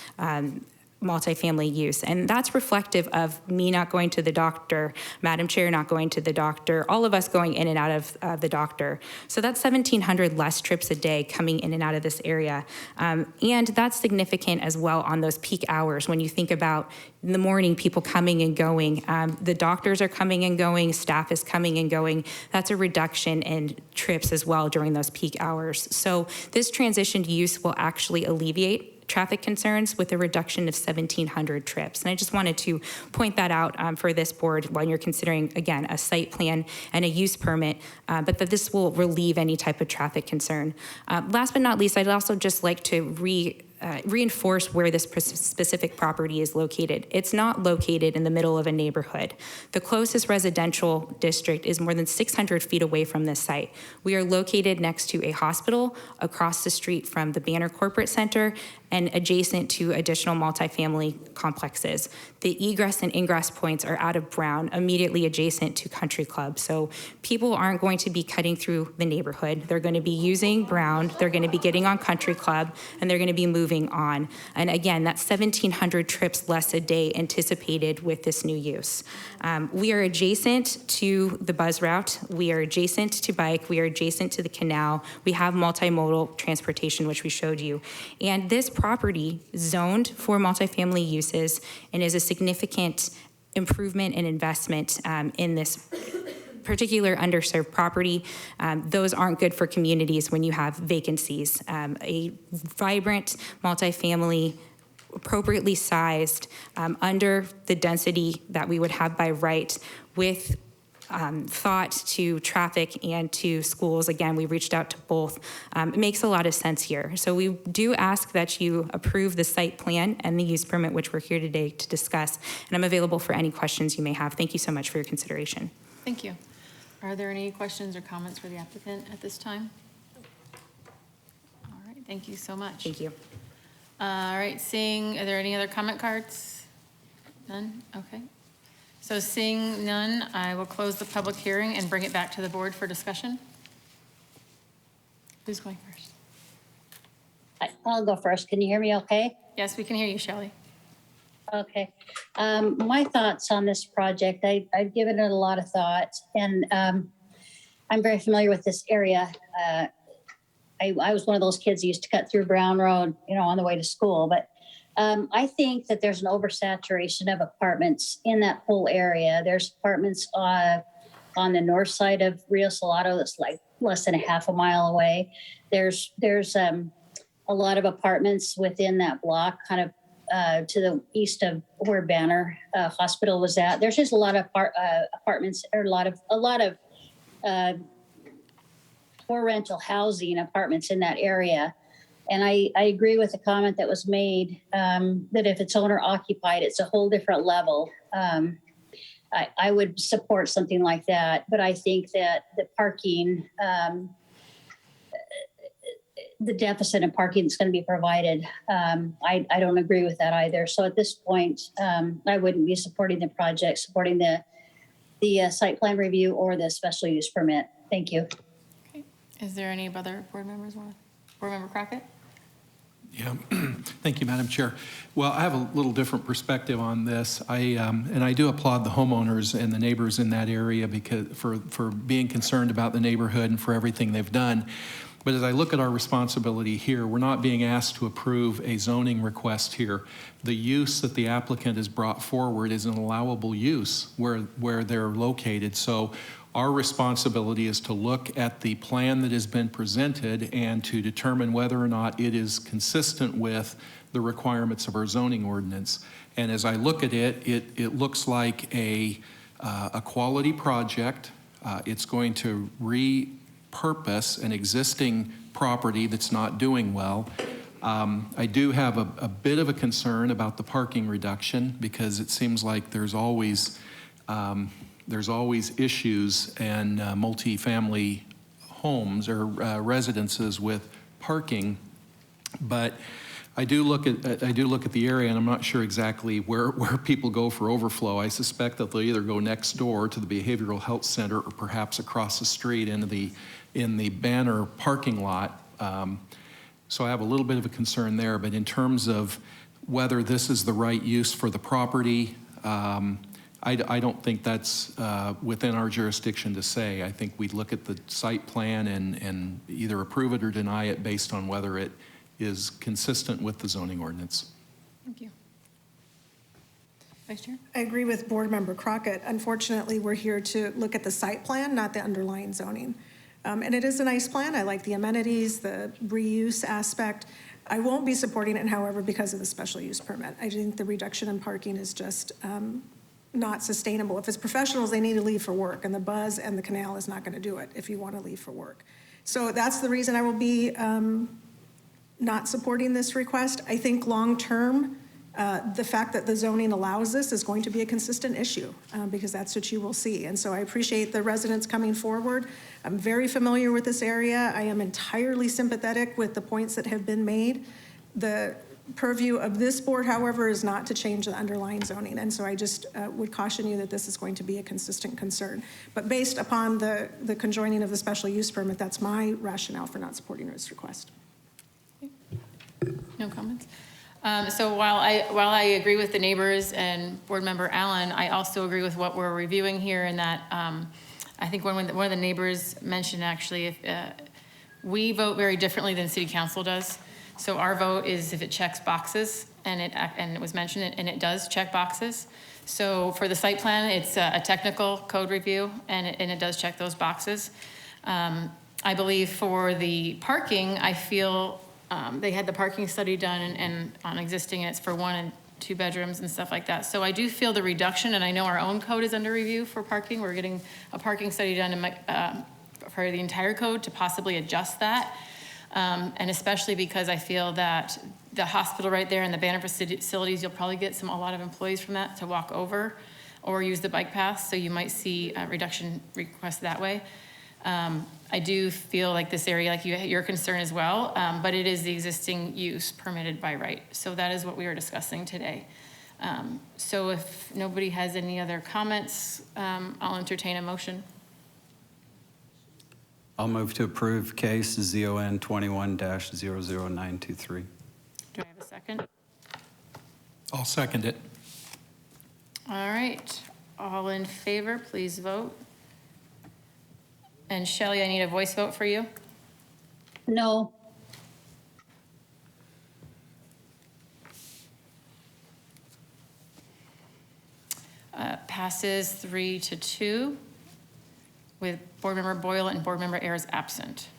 multifamily use. And that's reflective of me not going to the doctor, Madam Chair not going to the doctor, all of us going in and out of the doctor. So that's 1,700 less trips a day coming in and out of this area. And that's significant as well on those peak hours when you think about in the morning, people coming and going. The doctors are coming and going, staff is coming and going. That's a reduction in trips as well during those peak hours. So this transitioned use will actually alleviate traffic concerns with a reduction of 1,700 trips. And I just wanted to point that out for this board when you're considering, again, a site plan and a use permit, but that this will relieve any type of traffic concern. Last but not least, I'd also just like to reinforce where this specific property is located. It's not located in the middle of a neighborhood. The closest residential district is more than 600 feet away from this site. We are located next to a hospital, across the street from the Banner Corporate Center, and adjacent to additional multifamily complexes. The egress and ingress points are out of Brown, immediately adjacent to Country Club. So people aren't going to be cutting through the neighborhood. They're going to be using Brown, they're going to be getting on Country Club, and they're going to be moving on. And again, that's 1,700 trips less a day anticipated with this new use. We are adjacent to the bus route. We are adjacent to bike. We are adjacent to the canal. We have multimodal transportation, which we showed you. And this property zoned for multifamily uses and is a significant improvement and investment in this particular underserved property. Those aren't good for communities when you have vacancies. A vibrant multifamily appropriately sized under the density that we would have by right with thought to traffic and to schools. Again, we reached out to both. It makes a lot of sense here. So we do ask that you approve the site plan and the use permit, which we're here today to discuss. And I'm available for any questions you may have. Thank you so much for your consideration. Thank you. Are there any questions or comments for the applicant at this time? All right, thank you so much. Thank you. All right, are there any other comment cards? None? Okay. So seeing none, I will close the public hearing and bring it back to the board for discussion. Who's going first? I'll go first. Can you hear me okay? Yes, we can hear you, Shelley. Okay. My thoughts on this project, I've given it a lot of thought, and I'm very familiar with this area. I was one of those kids who used to cut through Brown Road, on the way to school, but I think that there's an oversaturation of apartments in that whole area. There's apartments on the north side of Rio Salado that's like less than a half a mile away. There's a lot of apartments within that block, kind of to the east of where Banner Hospital was at. There's just a lot of apartments, or a lot of for rental housing apartments in that area. And I agree with the comment that was made that if it's owner occupied, it's a whole different level. I would support something like that, but I think that the parking, the deficit in parking that's going to be provided, I don't agree with that either. So at this point, I wouldn't be supporting the project, supporting the site plan review or the special use permit. Thank you. Okay. Is there any other board members want to? Board Member Crockett? Yeah, thank you, Madam Chair. Well, I have a little different perspective on this. And I do applaud the homeowners and the neighbors in that area because for being concerned about the neighborhood and for everything they've done. But as I look at our responsibility here, we're not being asked to approve a zoning request here. The use that the applicant has brought forward is an allowable use where they're located. So our responsibility is to look at the plan that has been presented and to determine whether or not it is consistent with the requirements of our zoning ordinance. And as I look at it, it looks like a quality project. It's going to repurpose an existing property that's not doing well. I do have a bit of a concern about the parking reduction because it seems like there's always issues in multifamily homes or residences with parking, but I do look at the area, and I'm not sure exactly where people go for overflow. I suspect that they'll either go next door to the behavioral health center or perhaps across the street in the Banner parking lot. So I have a little bit of a concern there. But in terms of whether this is the right use for the property, I don't think that's within our jurisdiction to say. I think we'd look at the site plan and either approve it or deny it based on whether it is consistent with the zoning ordinance. Thank you. Vice Chair? I agree with Board Member Crockett. Unfortunately, we're here to look at the site plan, not the underlying zoning. And it is a nice plan. I like the amenities, the reuse aspect. I won't be supporting it, however, because of the special use permit. I think the reduction in parking is just not sustainable. If it's professionals, they need to leave for work, and the buzz and the canal is not going to do it if you want to leave for work. So that's the reason I will be not supporting this request. I think long-term, the fact that the zoning allows this is going to be a consistent issue because that's what you will see. And so I appreciate the residents coming forward. I'm very familiar with this area. I am entirely sympathetic with the points that have been made. The purview of this board, however, is not to change the underlying zoning. And so I just would caution you that this is going to be a consistent concern. But based upon the conjoining of the special use permit, that's my rationale for not supporting this request. No comments? So while I agree with the neighbors and Board Member Allen, I also agree with what we're reviewing here in that I think one of the neighbors mentioned actually if we vote very differently than City Council does. So our vote is if it checks boxes, and it was mentioned, and it does check boxes. So for the site plan, it's a technical code review, and it does check those boxes. I believe for the parking, I feel they had the parking study done and on existing, and it's for 1 and 2 bedrooms and stuff like that. So I do feel the reduction, and I know our own code is under review for parking. We're getting a parking study done for the entire code to possibly adjust that. And especially because I feel that the hospital right there and the Banner facilities, you'll probably get a lot of employees from that to walk over or use the bike path. So you might see a reduction request that way. I do feel like this area, like your concern as well, but it is the existing use permitted by right. So that is what we are discussing today. So if nobody has any other comments, I'll entertain a motion. I'll move to approve case ZON 21-00923. Do I have a second? I'll second it. All right, all in favor, please vote. And Shelley, I need a voice vote for you. No. Passes 3-2 with Board Member Boyle and Board Member Ayers absent.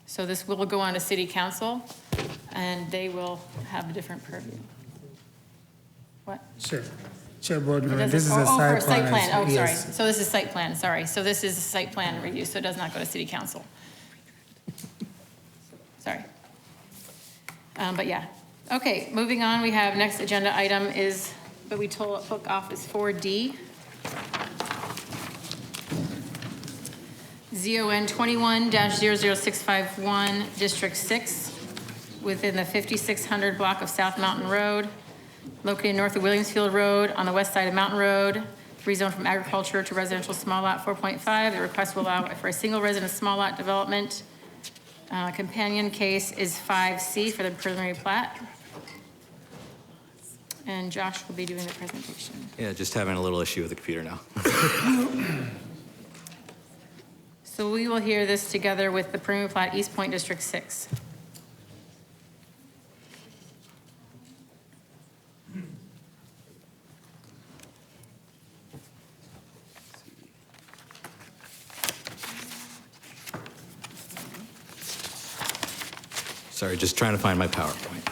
So this will go on to City Council and they will have a different purview. What? Sure. Sure, Board Member, Does this it- is a for site plan. Oh, sorry. Yes. So this is site plan, sorry. So this is a site plan review, so it does not go to City Council. Sorry. But yeah. Okay, moving on, we have next agenda item is, but we took off is 4D. ZON 21-00651, District 6, within the 5600 block of South Mountain Road, located north of Williamsfield Road on the west side of Mountain Road, rezoned from agriculture to residential small lot 4.5. The request will allow for a single resident small lot development. Companion case is 5C for the preliminary plat. And Josh will be doing the presentation. Yeah, just having a little issue with the computer now. So we will hear this together with the preliminary plat East Point District 6. Sorry, just trying to find my PowerPoint.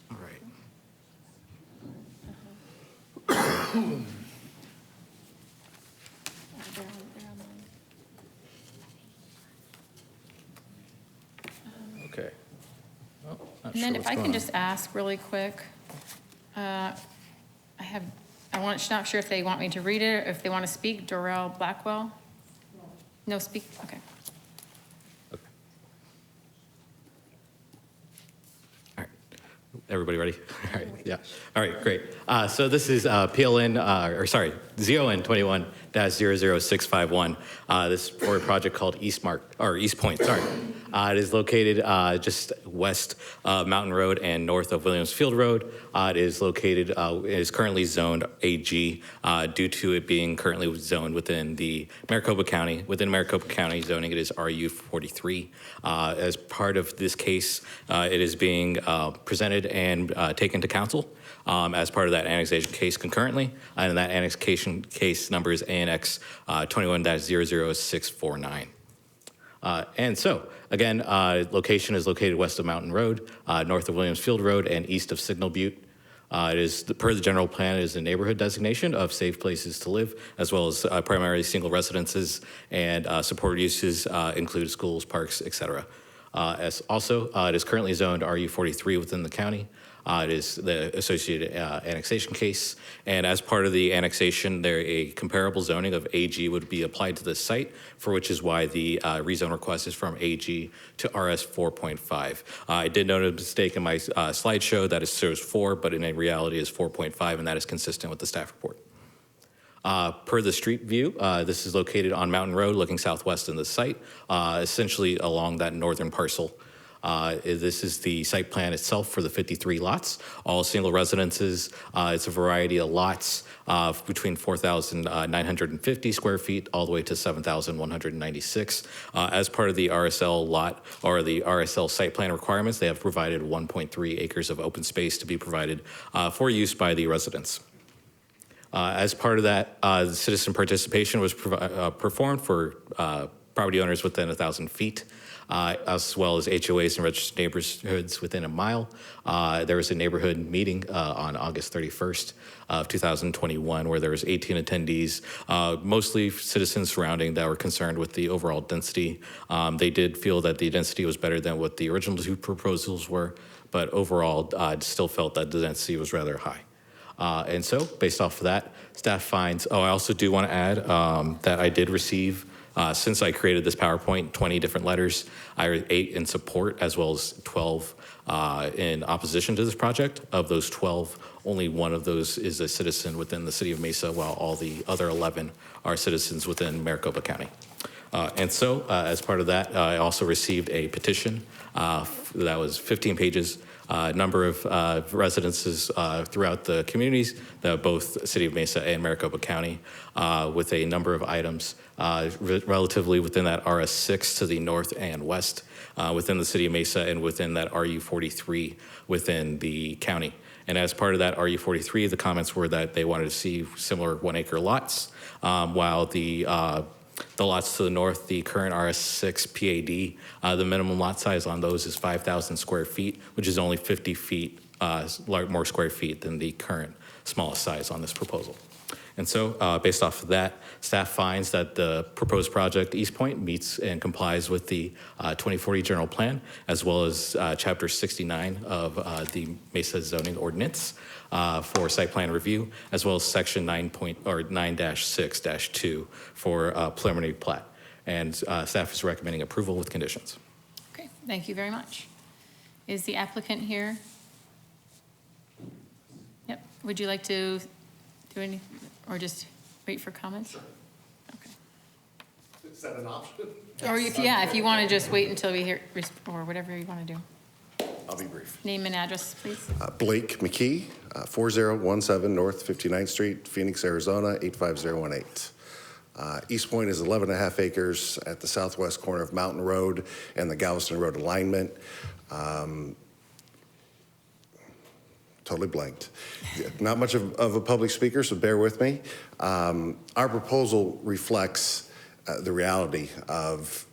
All right. Okay. Well, not And then sure if what's I going can on. just ask really quick, not sure if they want me to read it, or if they want to speak. Dorrell Blackwell? No speak, okay. Everybody ready? All right, yeah. All right, great. So this is ZON 21-00651. This is for a project called East Point, sorry. It is located just west of Mountain Road and north of Williamsfield Road. It is currently zoned AG due to it being currently zoned within the Maricopa County. Within Maricopa County zoning, it is RU 43. As part of this case, it is being presented and taken to council as part of that annexation case concurrently. And that annexation case number is ANX 21-00649. And so, again, location is located west of Mountain Road, north of Williamsfield Road, and east of Signal Butte. It is, per the general plan, it is a neighborhood designation of safe places to live, as well as primarily single residences, and supported uses include schools, parks, et cetera. It is currently zoned RU43 within the county. It is the associated annexation case. And as part of the annexation, a comparable zoning of AG would be applied to this site, for which is why the rezone request is from AG to RS 4.5. I did note a mistake in my slideshow that it shows 4, but in reality is 4.5, and that is consistent with the staff report. Per the street view, this is located on Mountain Road, looking southwest in the site, essentially along that northern parcel. This is the site plan itself for the 53 lots, all single residences. It's a variety of lots between 4,950 square feet all the way to 7,196. As part of the RSL lot or the RSL site plan requirements, they have provided 1.3 acres of open space to be provided for use by the residents. As part of that, the citizen participation was performed for property owners within 1,000 feet, as well as HOAs and registered neighborhoods within a mile. There was a neighborhood meeting on August 31st of 2021 where there was 18 attendees, mostly citizens surrounding that were concerned with the overall density. They did feel that the density was better than what the original two proposals were, but overall still felt that the density was rather high. And so based off of that, staff finds, I also do want to add that I did receive, since I created this PowerPoint, 20 different letters. I read 8 in support as well as 12 in opposition to this project. Of those 12, only one of those is a citizen within the city of Mesa, while all the other 11 are citizens within Maricopa County. And so as part of that, I also received a petition that was 15 pages. Number of residences throughout the communities, both City of Mesa and Maricopa County, with a number of items relatively within that RS6 to the north and west, within the City of Mesa, and within that RU43 within the county. And as part of that RU43, the comments were that they wanted to see similar 1-acre lots, while the lots to the north, the current RS6 PAD, the minimum lot size on those is 5,000 square feet, which is only 50 feet more square feet than the current smallest size on this proposal. And so based off of that, staff finds that the proposed project, East Point, meets and complies with the 2040 general plan, as well as Chapter 69 of the Mesa zoning ordinance for site plan review, as well as Section 9-6-2 for preliminary plat. And staff is recommending approval with conditions. Okay, thank you very much. Is the applicant here? Yep. Would you like to do any, or just wait for comments? Sure. Okay. Is that an option? Or if you want to just wait until we hear, or whatever you want to do. I'll be brief. Name and address, please. Blake McKee, 4017 North 59th Street, Phoenix, Arizona, 85018. East Point is 11.5 acres at the southwest corner of Mountain Road and the Galveston Road alignment. Totally blanked. Not much of a public speaker, so bear with me. Our proposal reflects the reality of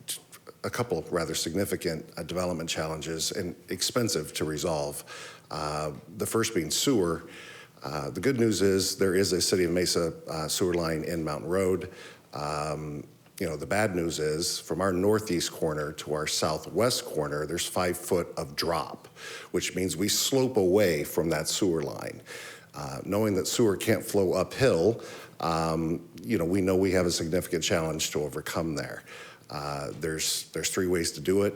a couple rather significant development challenges and expensive to resolve. The first being sewer. The good news is there is a City of Mesa sewer line in Mountain Road. The bad news is from our northeast corner to our southwest corner, there's 5 foot of drop, which means we slope away from that sewer line. Knowing that sewer can't flow uphill, we know we have a significant challenge to overcome there. There's 3 ways to do it.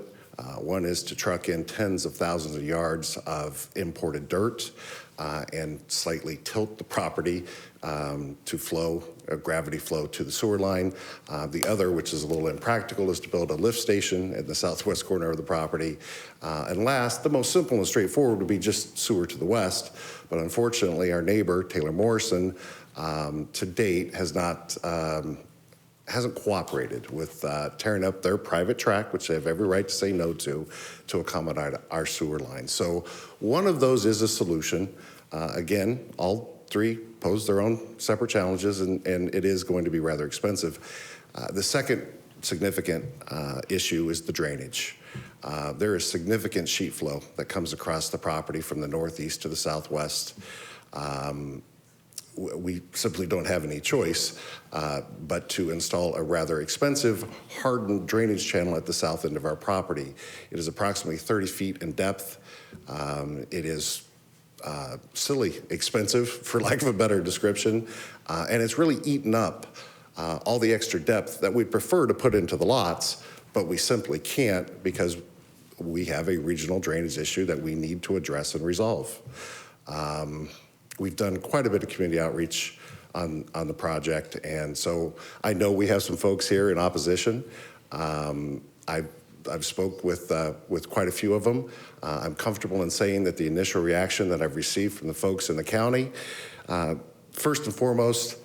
One is to truck in tens of thousands of yards of imported dirt and slightly tilt the property to flow, gravity flow to the sewer line. The other, which is a little impractical, is to build a lift station in the southwest corner of the property. And last, the most simple and straightforward would be just sewer to the west. But unfortunately, our neighbor, Taylor Morrison, to date hasn't cooperated with tearing up their private tract, which they have every right to say no to accommodate our sewer line. So one of those is a solution. Again, all 3 pose their own separate challenges, and it is going to be rather expensive. The second significant issue is the drainage. There is significant sheet flow that comes across the property from the northeast to the southwest. We simply don't have any choice but to install a rather expensive hardened drainage channel at the south end of our property. It is approximately 30 feet in depth. It is silly expensive, for lack of a better description, and it's really eaten up all the extra depth that we'd prefer to put into the lots, but we simply can't because we have a regional drainage issue that we need to address and resolve. We've done quite a bit of community outreach on the project, and so I know we have some folks here in opposition. I've spoke with quite a few of them. I'm comfortable in saying that the initial reaction that I've received from the folks in the county, first and foremost,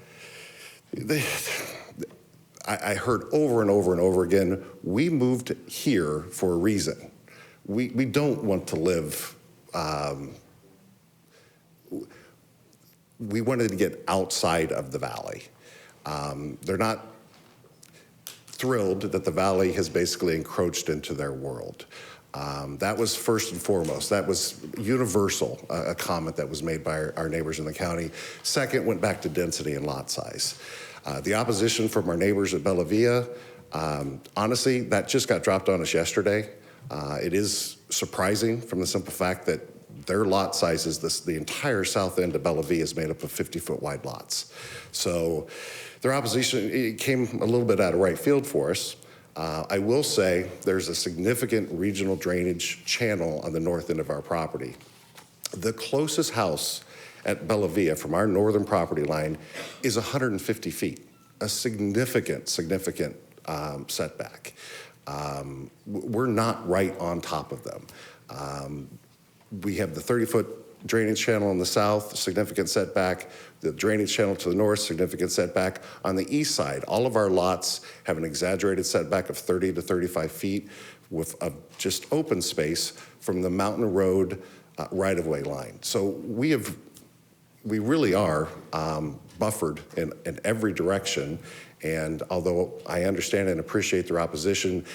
I heard over and over and over again, we moved here for a reason. We don't want to live we wanted to get outside of the valley. They're not thrilled that the valley has basically encroached into their world. That was first and foremost. That was universal, a comment that was made by our neighbors in the county. Second, went back to density and lot size. The opposition from our neighbors at Bella Villa, honestly, that just got dropped on us yesterday. It is surprising from the simple fact that their lot sizes, the entire south end of Bella Villa is made up of 50-foot wide lots. So their opposition, it came a little bit out of right field for us. I will say there's a significant regional drainage channel on the north end of our property. The closest house at Bella Villa from our northern property line is 150 feet, a significant setback. We're not right on top of them. We have the 30-foot drainage channel on the south, significant setback. The drainage channel to the north, significant setback. On the east side, all of our lots have an exaggerated setback of 30 to 35 feet with a just open space from the Mountain Road right-of-way line. So we really are buffered in every direction. And although I understand and appreciate their opposition,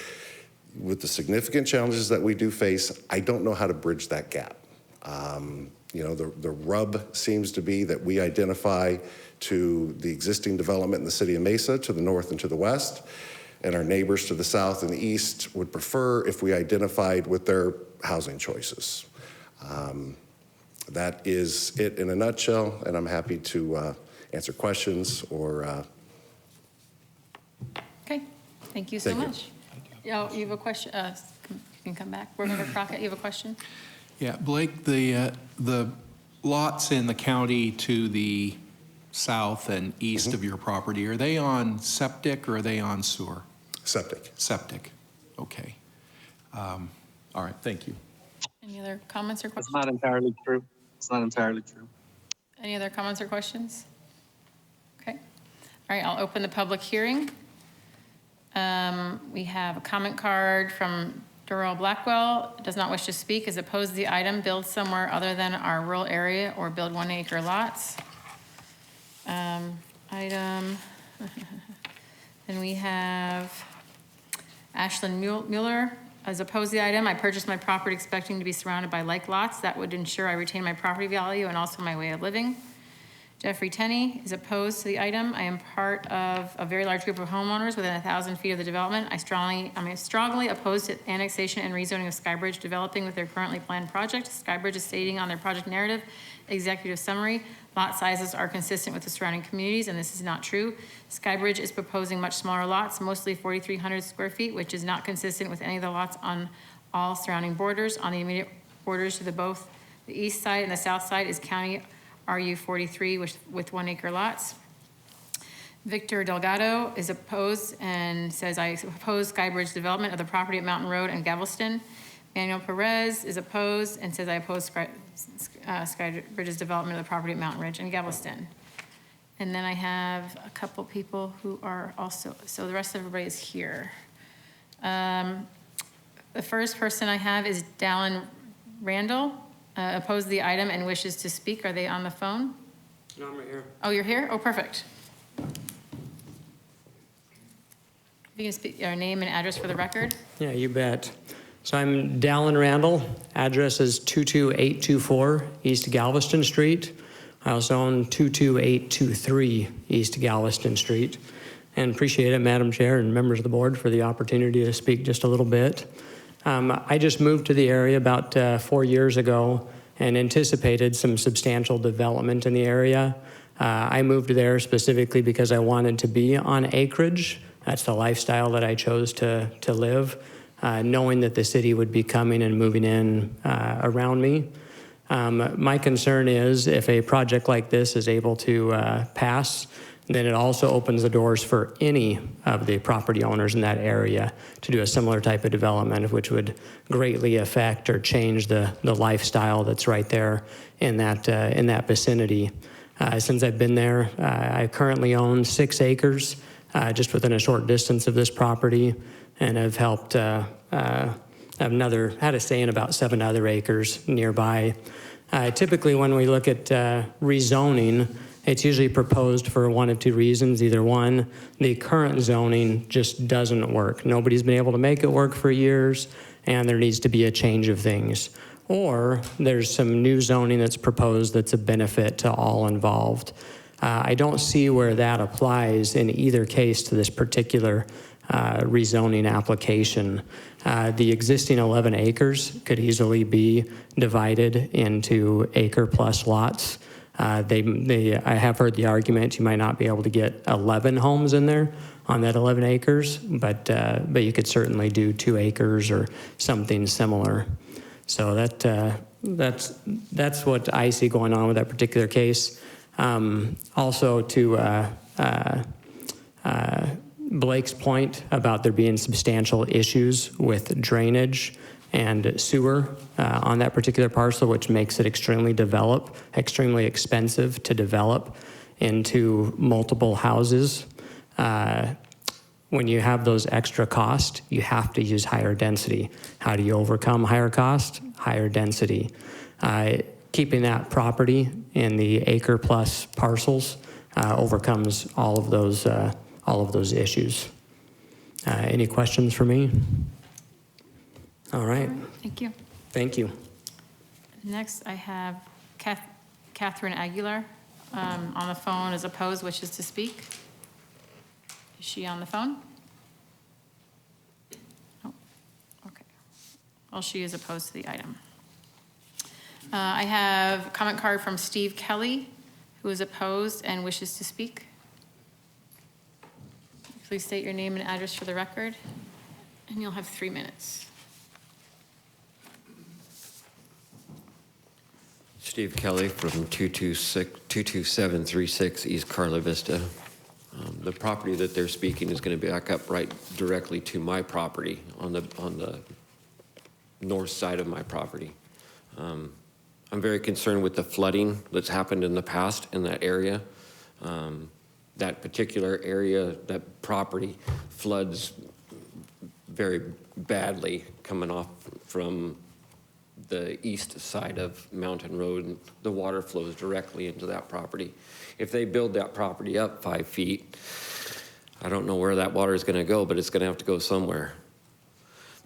with the significant challenges that we do face, I don't know how to bridge that gap. You know, the rub seems to be that we identify to the existing development in the city of Mesa to the north and to the west, and our neighbors to the south and the east would prefer if we identified with their housing choices. That is it in a nutshell, and I'm happy to answer questions or. Okay, thank you so Thank you. much. Oh, you have a question? You can come back. Board Member Crockett, you have a question? Yeah, Blake, the lots in the county to the south and east of your property, are they on septic or are they on sewer? Septic. Septic, okay. All right, thank you. Any other comments or It's questions? not entirely true. It's not entirely true. Any other comments or questions? Okay. All right, I'll open the public hearing. We have a comment card from Durrell Blackwell. Does not wish to speak, is opposed to the item, build somewhere other than our rural area or build 1 acre lots. Item, then we have Ashlyn Mueller, as opposed to the item, I purchased my property expecting to be surrounded by like lots. That would ensure I retain my property value and also my way of living. Jeffrey Tenney is opposed to the item. I am part of a very large group of homeowners within 1,000 feet of the development. I'm strongly opposed to annexation and rezoning of Skybridge developing with their currently planned project. Skybridge is stating on their project narrative, executive summary, lot sizes are consistent with the surrounding communities, and this is not true. Skybridge is proposing much smaller lots, mostly 4,300 square feet, which is not consistent with any of the lots on all surrounding borders. On the immediate borders to both the east side and the south side is county RU 43 with 1 acre lots. Victor Delgado is opposed and says, I oppose Skybridge development of the property at Mountain Road and Galveston. Manuel Perez is opposed and says, I oppose Skybridge's development of the property at Mountain Ridge and Galveston. And then I have a couple people who are also, so the rest of everybody is here. The first person I have is Dallin Randall. Opposed the item and wishes to speak. Are they on the phone? No, I'm right here. Oh, you're here? Oh, perfect. If you can speak your name and address for the record. Yeah, you bet. So I'm Dallin Randall. Address is 22824 East Galveston Street. I also own 22823 East Galveston Street. And appreciate it, Madam Chair and members of the board, for the opportunity to speak just a little bit. I just moved to the area about 4 years ago and anticipated some substantial development in the area. I moved there specifically because I wanted to be on acreage. That's the lifestyle that I chose to live, knowing that the city would be coming and moving in around me. My concern is if a project like this is able to pass, then it also opens the doors for any of the property owners in that area to do a similar type of development, which would greatly affect or change the lifestyle that's right there in that vicinity. Since I've been there, I currently own 6 acres just within a short distance of this property, and have helped had a say in about 7 other acres nearby. Typically, when we look at rezoning, it's usually proposed for one of two reasons. Either one, the current zoning just doesn't work. Nobody's been able to make it work for years, and there needs to be a change of things. Or there's some new zoning that's proposed that's a benefit to all involved. I don't see where that applies in either case to this particular rezoning application. The existing 11 acres could easily be divided into acre plus lots. I have heard the argument you might not be able to get 11 homes in there on that 11 acres, but you could certainly do 2 acres or something similar. So that's what I see going on with that particular case. Also to Blake's point about there being substantial issues with drainage and sewer on that particular parcel, which makes it extremely expensive to develop into multiple houses. When you have those extra costs, you have to use higher density. How do you overcome higher cost? Higher density. Keeping that property in the acre plus parcels overcomes all of those issues. Any questions for me? All right. Thank you. Thank you. Next, I have Catherine Aguilar on the phone as opposed, wishes to speak. Is she on the phone? Oh, okay. Well, she is opposed to the item. I have a comment card from Steve Kelly, who is opposed and wishes to speak. Please state your name and address for the record, and you'll have 3 minutes. Steve Kelly from 22736 East Carla Vista. The property that they're speaking is going to back up right directly to my property on the north side of my property. I'm very concerned with the flooding that's happened in the past in that area. That particular area, that property floods very badly coming off from the east side of Mountain Road, and the water flows directly into that property. If they build that property up 5 feet, I don't know where that water is going to go, but it's going to have to go somewhere.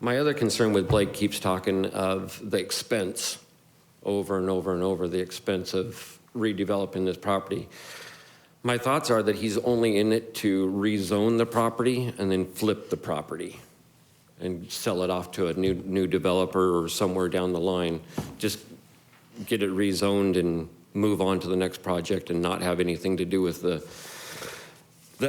My other concern with Blake keeps talking of the expense over and over and over, the expense of redeveloping this property. My thoughts are that he's only in it to rezone the property and then flip the property and sell it off to a new developer or somewhere down the line. Just get it rezoned and move on to the next project and not have anything to do with the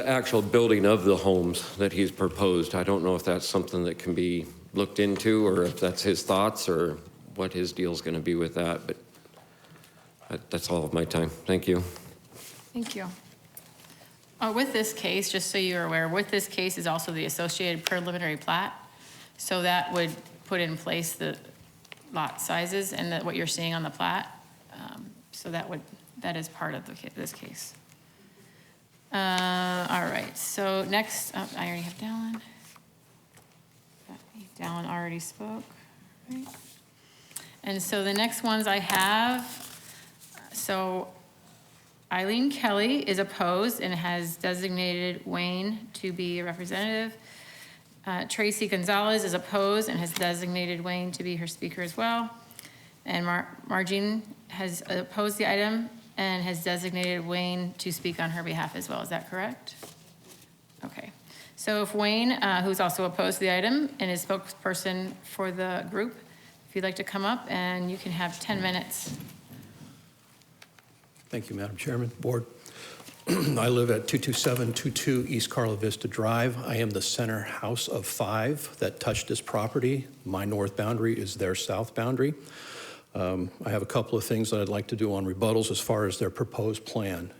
actual building of the homes that he's proposed. I don't know if that's something that can be looked into or if that's his thoughts or what his deal's going to be with that, but that's all of my time. Thank you. Thank you. With this case, just so you're aware, with this case is also the associated preliminary plat. So that would put in place the lot sizes and what you're seeing on the plat. So that is part of this case. All right, so next, I already have Dallin. Dallin already spoke, right? And so the next ones I have, so Eileen Kelly is opposed and has designated Wayne to be a representative. Tracy Gonzalez is opposed and has designated Wayne to be her speaker as well. And Margine has opposed the item and has designated Wayne to speak on her behalf as well. Is that correct? Okay. So if Wayne, who's also opposed to the item and is spokesperson for the group, if you'd like to come up, and you can have 10 minutes. Thank you, Madam Chairman, Board. I live at 22722 East Carla Vista Drive. I am the center house of 5 that touch this property. My north boundary is their south boundary. I have a couple of things that I'd like to do on rebuttals as far as their proposed plan.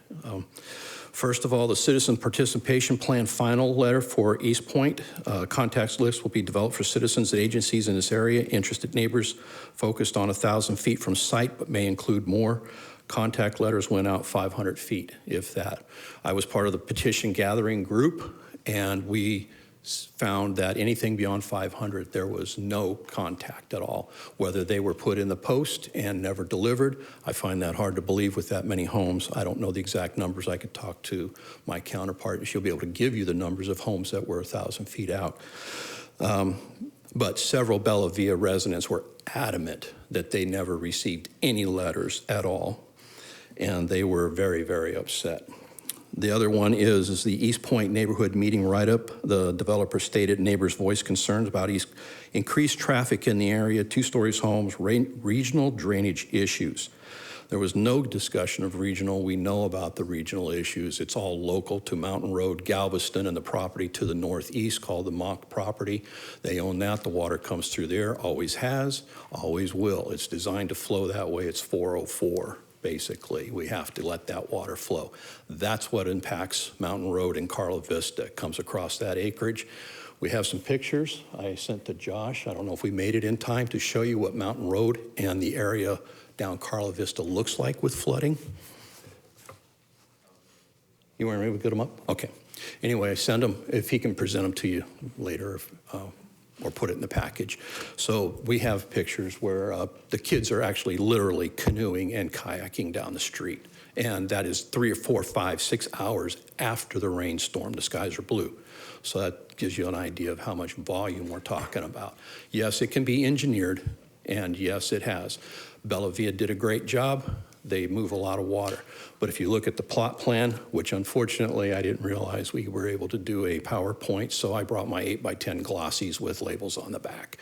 First of all, the Citizen Participation Plan final letter for East Point. Contacts list will be developed for citizens and agencies in this area. Interested neighbors focused on 1,000 feet from site, but may include more. Contact letters went out 500 feet, if that. I was part of the petition gathering group, and we found that anything beyond 500, there was no contact at all, whether they were put in the post and never delivered. I find that hard to believe with that many homes. I don't know the exact numbers. I could talk to my counterpart, and she'll be able to give you the numbers of homes that were 1,000 feet out. But several Bella Via residents were adamant that they never received any letters at all, and they were very, very upset. The other one is the East Point neighborhood meeting write-up. The developer stated neighbors voiced concerns about increased traffic in the area, two-stories homes, regional drainage issues. There was no discussion of regional. We know about the regional issues. It's all local to Mountain Road, Galveston, and the property to the northeast called the Mock property. They own that. The water comes through there, always has, always will. It's designed to flow that way. It's 404. Basically, we have to let that water flow. That's what impacts Mountain Road and Carla Vista. It comes across that acreage. We have some pictures I sent to Josh. I don't know if we made it in time to show you what Mountain Road and the area down Carla Vista looks like with flooding. You weren't able to get them up? Okay. Anyway, I send them, if he can present them to you later, or put it in the package. So we have pictures where the kids are actually literally canoeing and kayaking down the street. And that is 3 or 4, 5, 6 hours after the rainstorm. The skies are blue. So that gives you an idea of how much volume we're talking about. Yes, it can be engineered, and yes, it has. Bella Via did a great job. They move a lot of water. But if you look at the plot plan, which unfortunately I didn't realize we were able to do a PowerPoint, so I brought my 8x10 glossies with labels on the back.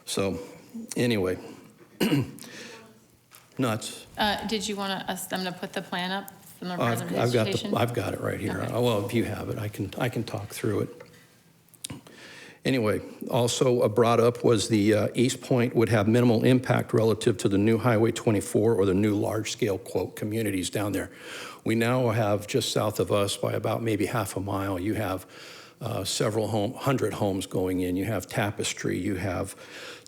So anyway, nuts. Did you want them to put the plan up from the presentation? I've got it right here. Okay. Well, if you have it, I can talk through it. Anyway, also brought up was the East Point would have minimal impact relative to the new Highway 24 or the new large-scale, quote, communities down there. We now have just south of us by about maybe half a mile, you have several hundred homes going in. You have Tapestry, you have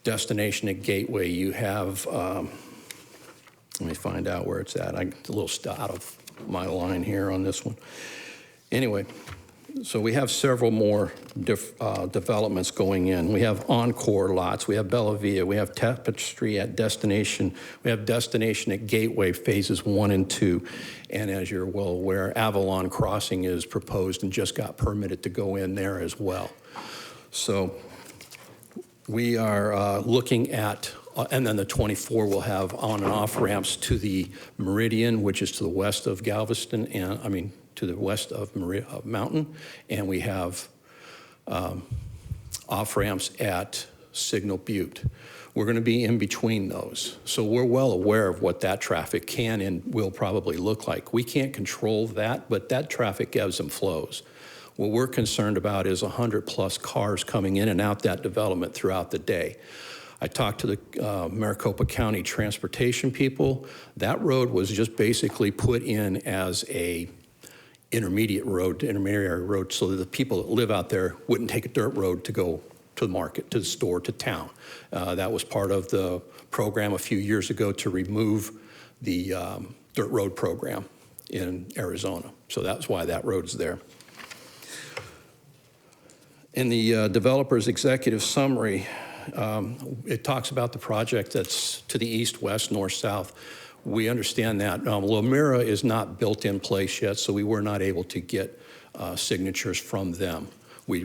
Destination at Gateway, you have, let me find out where it's at. I'm a little out of my line here on this one. Anyway, so we have several more developments going in. We have Encore lots, we have Bella Via, we have Tapestry at Destination, we have Destination at Gateway phases 1 and 2. And as you're well aware, Avalon Crossing is proposed and just got permitted to go in there as well. So we are looking at, and then the 24 will have on and off ramps to the Meridian, which is to the west of Galveston, and to the west of Mountain, and we have off-ramps at Signal Butte. We're gonna be in between those. So we're well aware of what that traffic can and will probably look like. We can't control that, but that traffic ebbs and flows. What we're concerned about is 100+ cars coming in and out that development throughout the day. I talked to the Maricopa County transportation people. That road was just basically put in as a intermediary road, so that the people that live out there wouldn't take a dirt road to go to the market, to the store, to town. That was part of the program a few years ago to remove the dirt road program in Arizona. So that's why that road's there. In the developer's executive summary, it talks about the project that's to the east, west, north, south. We understand that. Lomira is not built in place yet, so we were not able to get signatures from them. We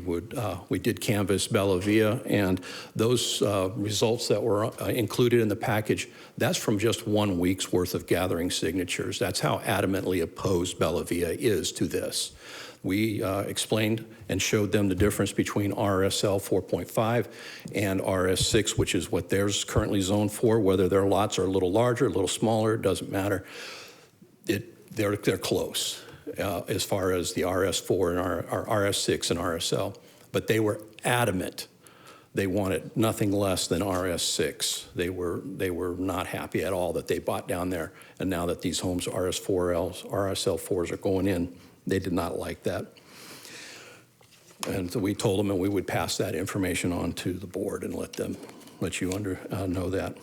did canvass Bella Via, and those results that were included in the package, that's from just 1 week's worth of gathering signatures. That's how adamantly opposed Bella Via is to this. We explained and showed them the difference between RSL 4.5 and RS6, which is what theirs currently zoned for. Whether their lots are a little larger, a little smaller, it doesn't matter. They're close as far as the RS4 and our RS6 and RSL. But they were adamant. They wanted nothing less than RS6. They were not happy at all that they bought down there. And now that these homes, RSL4s are going in, they did not like that. And so we told them that we would pass that information on to the board and let you know that.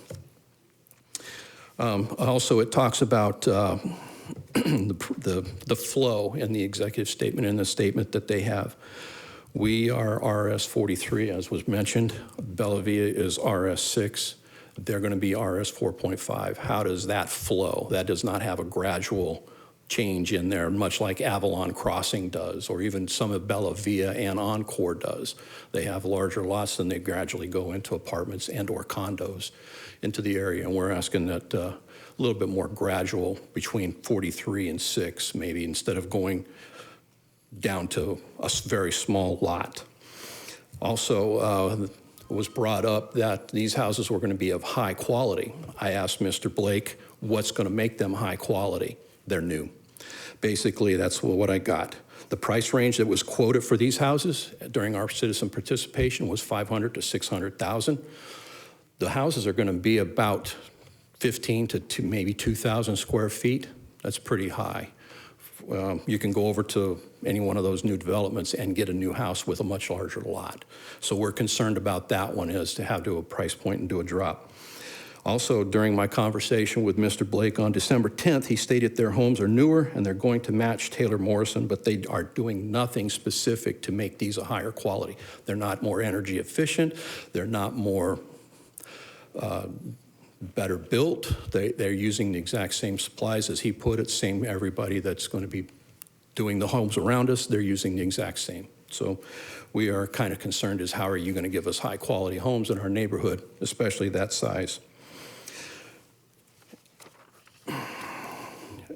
Also, it talks about the flow in the executive statement and the statement that they have. We are RS 43, as was mentioned. Bella Via is RS 6. They're going to be RS 4.5. How does that flow? That does not have a gradual change in there, much like Avalon Crossing does, or even some of Bella Via and Encore does. They have larger lots, and they gradually go into apartments and or condos into the area. And we're asking that a little bit more gradual between 43 and 6, maybe, instead of going down to a very small lot. Also, it was brought up that these houses were going to be of high quality. I asked Mr. Blake, what's going to make them high quality? They're new. Basically, that's what I got. The price range that was quoted for these houses during our citizen participation was $500,000 to $600,000. The houses are going to be about 15 to maybe 2,000 square feet. That's pretty high. You can go over to any one of those new developments and get a new house with a much larger lot. So we're concerned about that one, is to have to a price point and do a drop. Also, during my conversation with Mr. Blake on December 10th, he stated their homes are newer and they're going to match Taylor Morrison, but they are doing nothing specific to make these a higher quality. They're not more energy efficient. They're not more better built. They're using the exact same supplies, as he put it, same everybody that's going to be doing the homes around us, they're using the exact same. So we are kind of concerned as how are you going to give us high quality homes in our neighborhood, especially that size.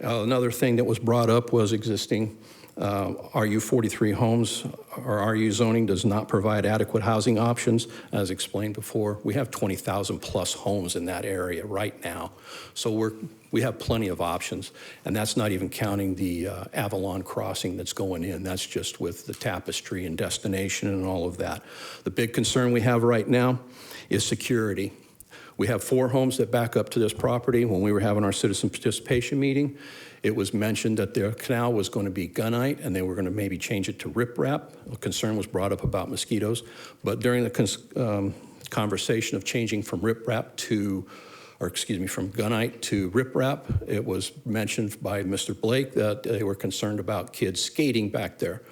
Another thing that was brought up was existing RU 43 homes or RU zoning does not provide adequate housing options. As explained before, we have 20,000 plus homes in that area right now. So we have plenty of options, and that's not even counting the Avalon Crossing that's going in. That's just with the Tapestry and Destination and all of that. The big concern we have right now is security. We have 4 homes that back up to this property. When we were having our citizen participation meeting, it was mentioned that their canal was going to be gunite and they were going to maybe change it to riprap. A concern was brought up about mosquitoes. But during the conversation of changing from riprap to, or excuse me, from gunite to riprap, it was mentioned by Mr. Blake that they were concerned about kids skating back there.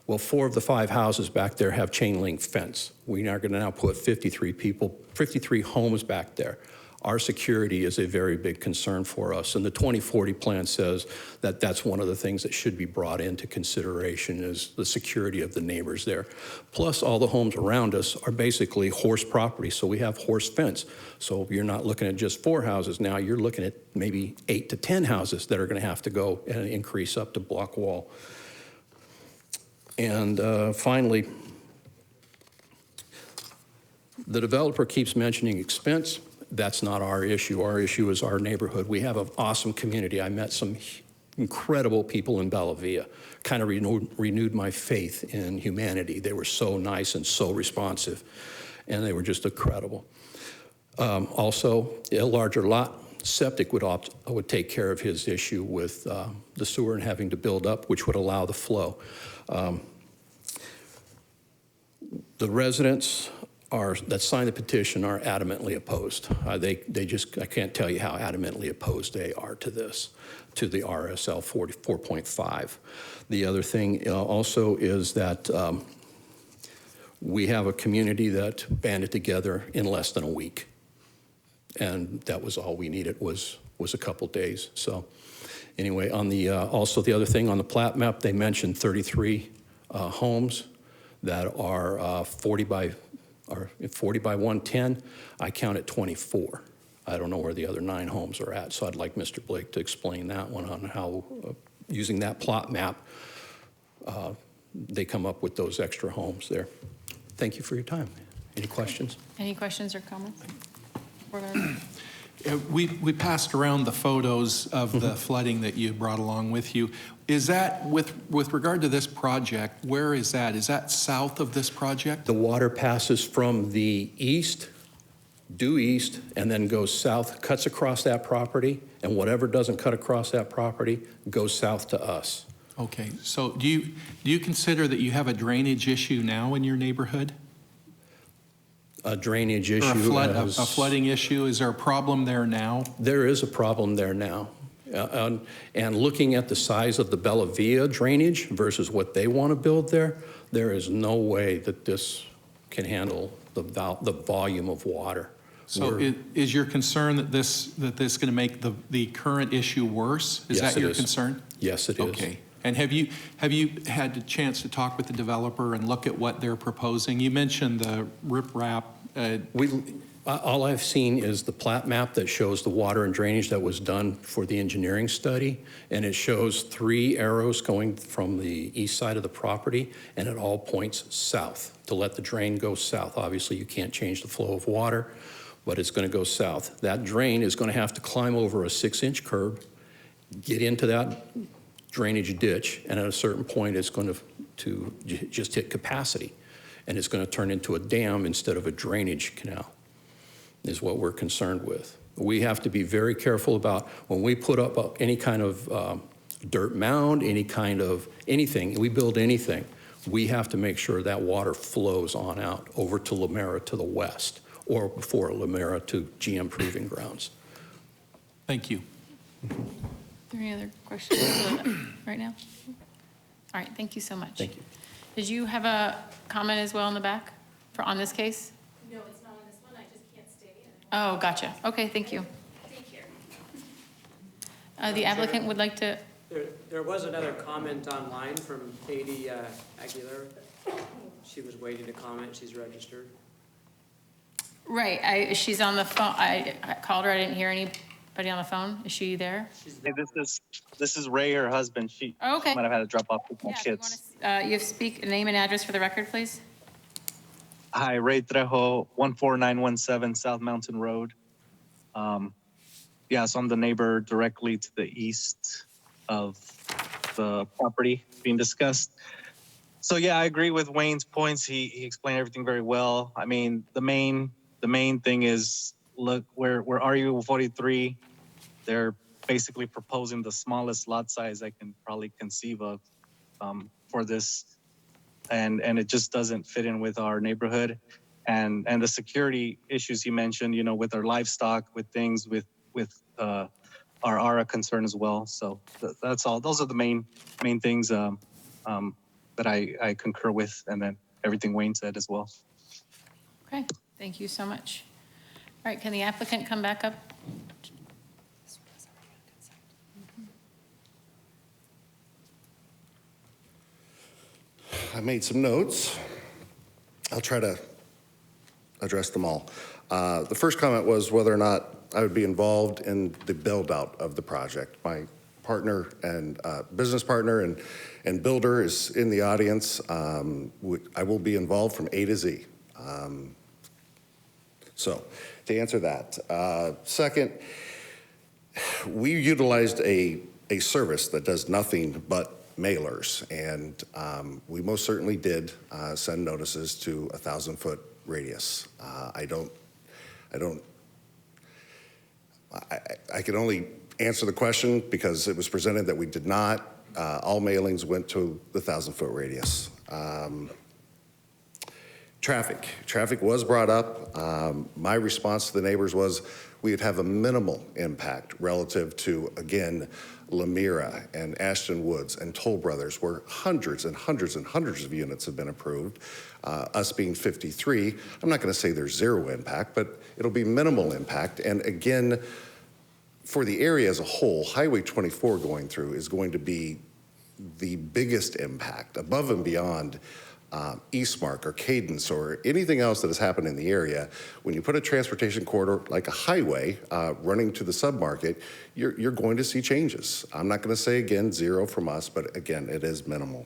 Well, 4 of the 5 houses back there have chain link fence. We are going to now put 53 homes back there. Our security is a very big concern for us, and the 2040 plan says that that's one of the things that should be brought into consideration is the security of the neighbors there. Plus, all the homes around us are basically horse property, so we have horse fence. So you're not looking at just 4 houses now, you're looking at maybe 8 to 10 houses that are going to have to go and increase up to block wall. And finally, the developer keeps mentioning expense. That's not our issue. Our issue is our neighborhood. We have an awesome community. I met some incredible people in Bella Via. Kind of renewed my faith in humanity. They were so nice and so responsive, and they were just incredible. Also, a larger lot, septic would take care of his issue with the sewer and having to build up, which would allow the flow. The residents that signed the petition are adamantly opposed. I can't tell you how adamantly opposed they are to this, to the RSL 4.5. The other thing also is that we have a community that banded together in less than a week. And that was all we needed was a couple days. So anyway, on the also the other thing on the plat map, they mentioned 33 homes that are 40 by 110. I counted 24. I don't know where the other 9 homes are at, so I'd like Mr. Blake to explain that one on how, using that plot map, they come up with those extra homes there. Thank you for your time. Any questions? Any questions or comments? We passed around the photos of the flooding that you brought along with you. Is that, with regard to this project, where is that? Is that south of this project? The water passes from the east, due east, and then goes south, cuts across that property, and whatever doesn't cut across that property goes south to us. Okay, so do you consider that you have a drainage issue now in your neighborhood? A drainage issue. A flooding issue? Is there a problem there now? There is a problem there now. And looking at the size of the Bella Via drainage versus what they want to build there, there is no way that this can handle the volume of water. So is your concern that this is going to make the current issue worse? Is Yes, that it your is. concern? Yes, it is. Okay. And have you had a chance to talk with the developer and look at what they're proposing? You mentioned the riprap. All I've seen is the plat map that shows the water and drainage that was done for the engineering study, and it shows 3 arrows going from the east side of the property, and it all points south to let the drain go south. Obviously, you can't change the flow of water, but it's going to go south. That drain is going to have to climb over a 6-inch curb, get into that drainage ditch, and at a certain point, it's going to just hit capacity, and it's going to turn into a dam instead of a drainage canal, is what we're concerned with. We have to be very careful about when we put up any kind of dirt mound, any kind of anything, we build anything, we have to make sure that water flows on out over to Lamera to the west, or before Lamera to GM Proving Grounds. Thank you. Are there any other questions right now? All right, thank you so much. Thank you. Did you have a comment as well in the back on this case? No, it's not on this one, I just can't stay in. Oh, gotcha. Okay, thank you. Take care. The applicant would like to, There was another comment online from Katie Aguilar. She was waiting to comment. She's registered. right, she's on the phone. I called her, I didn't hear anybody on the phone. Is she there? Hey, this is Ray, her husband. She Oh, okay. might have had to drop off with my Yeah, if you kids. wanna, you speak, name and address for the record, please? Hi, Ray Trejo, 14917 South Mountain Road. Yeah, so I'm the neighbor directly to the east of the property being discussed. So yeah, I agree with Wayne's points. He explained everything very well. I mean, the main thing is, look, where RU 43, they're basically proposing the smallest lot size I can probably conceive of for this, and it just doesn't fit in with our neighborhood, and the security issues he mentioned, you know, with our livestock, with things, with are a concern as well. So that's all. Those are the main things that I concur with, and then everything Wayne said as well. Okay, thank you so much. All right, can the applicant come back up? I made some notes. I'll try to address them all. The first comment was whether or not I would be involved in the build-out of the project. My partner and business partner and builder is in the audience. I will be involved from A to Z. So to answer that. Second, we utilized a service that does nothing but mailers, and we most certainly did send notices to a 1,000-foot radius. I can only answer the question because it was presented that we did not. All mailings went to the 1,000-foot radius. Traffic was brought up. My response to the neighbors was we would have a minimal impact relative to, again, Lamera and Ashton Woods and Toll Brothers, where hundreds and hundreds and hundreds of units have been approved. Us being 53, I'm not going to say there's zero impact, but it'll be minimal impact. And again, for the area as a whole, Highway 24 going through is going to be the biggest impact above and beyond Eastmark or Cadence or anything else that has happened in the area. When you put a transportation corridor like a highway running to the submarket, you're going to see changes. I'm not going to say, again, zero from us, but again, it is minimal.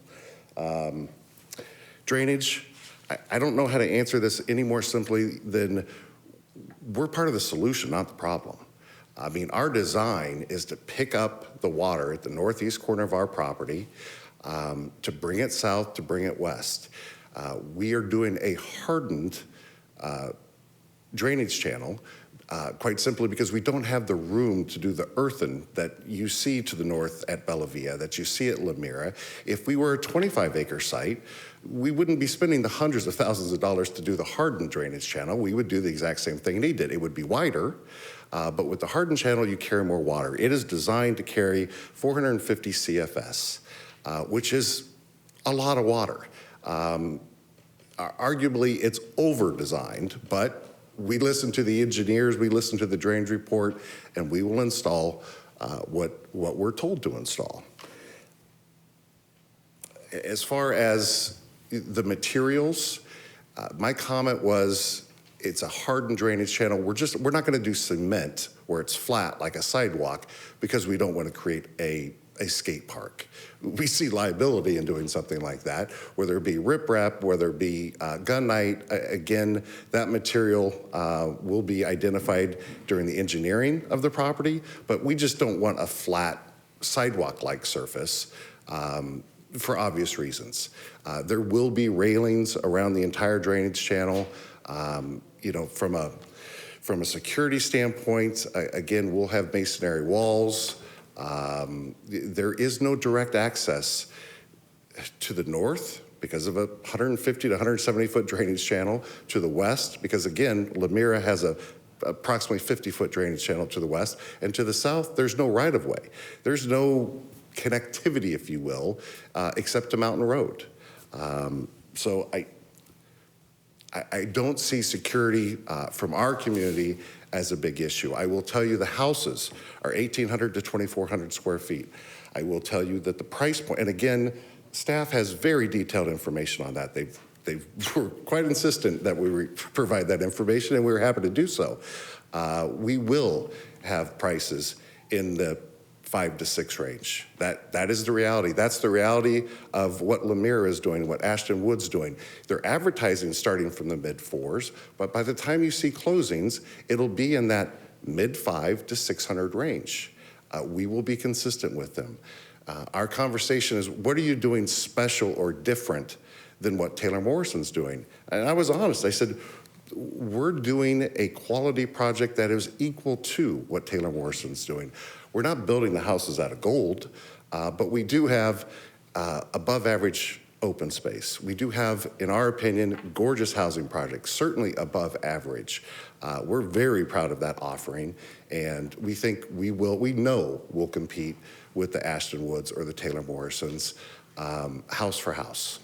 Drainage, I don't know how to answer this any more simply than we're part of the solution, not the problem. I mean, our design is to pick up the water at the northeast corner of our property, to bring it south, to bring it west. We are doing a hardened drainage channel, quite simply because we don't have the room to do the earthen that you see to the north at Bella Villa, that you see at Lamera. If we were a 25-acre site, we wouldn't be spending the hundreds of thousands of dollars to do the hardened drainage channel. We would do the exact same thing he did. It would be wider, but with the hardened channel, you carry more water. It is designed to carry 450 CFS. Which is a lot of water. Arguably, it's over-designed, but we listen to the engineers, we listen to the drainage report, and we will install what we're told to install. As far as the materials, my comment was it's a hardened drainage channel. We're not going to do cement where it's flat like a sidewalk because we don't want to create a skate park. We see liability in doing something like that, whether it be riprap, whether it be gunite. Again, that material will be identified during the engineering of the property, but we just don't want a flat sidewalk-like surface for obvious reasons. There will be railings around the entire drainage channel. You know, from a security standpoint, again, we'll have masonry walls. There is no direct access to the north because of a 150 to 170 foot drainage channel, to the west because again, Lemira has a approximately 50 foot drainage channel to the west, and to the south, there's no right of way. There's no connectivity, if you will, except to Mountain Road. So I don't see security from our community as a big issue. I will tell you the houses are 1,800 to 2,400 square feet. I will tell you that the price point, and again, staff has very detailed information on that. They were quite insistent that we provide that information, and we were happy to do so. We will have prices in the 5 to 6 range. That is the reality. That's the reality of what Lemira is doing, what Ashton Wood's doing. They're advertising starting from the mid-4s, but by the time you see closings, it'll be in that mid-5 to 600 range. We will be consistent with them. Our conversation is, what are you doing special or different than what Taylor Morrison's doing? And I was honest. I said, we're doing a quality project that is equal to what Taylor Morrison's doing. We're not building the houses out of gold, but we do have above average open space. We do have, in our opinion, gorgeous housing projects, certainly above average. We're very proud of that offering, and we think we know we'll compete with the Ashton Woods or the Taylor Morrisons house for house.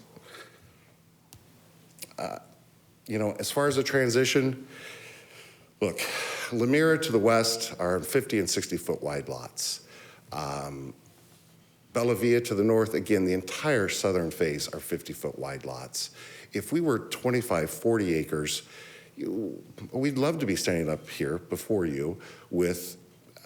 You know, as far as the transition, look, Lemira to the west are 50 and 60 foot wide lots. Bella Villa to the north, again, the entire southern face are 50 foot wide lots. If we were 25, 40 acres, we'd love to be standing up here before you with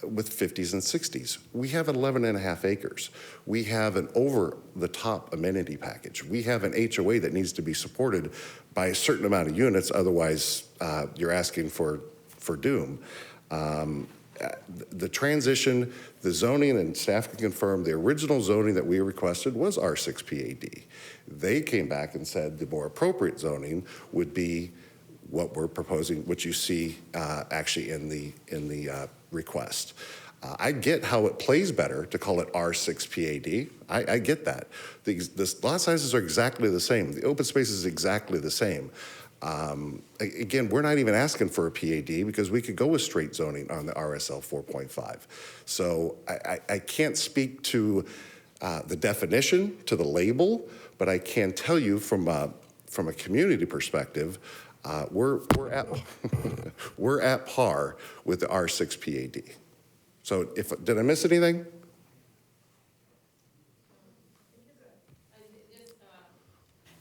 50s and 60s. We have 11 and a half acres. We have an over-the-top amenity package. We have an HOA that needs to be supported by a certain amount of units, otherwise you're asking for doom. The transition, the zoning, and staff can confirm, the original zoning that we requested was R6 PAD. They came back and said the more appropriate zoning would be what we're proposing, what you see actually in the request. I get how it plays better to call it R6 PAD. I get that. The lot sizes are exactly the same. The open space is exactly the same. Again, we're not even asking for a PAD because we could go with straight zoning on the RSL 4.5. So I can't speak to the definition, to the label, but I can tell you from a community perspective, we're at par with the R6 PAD. So did I miss anything?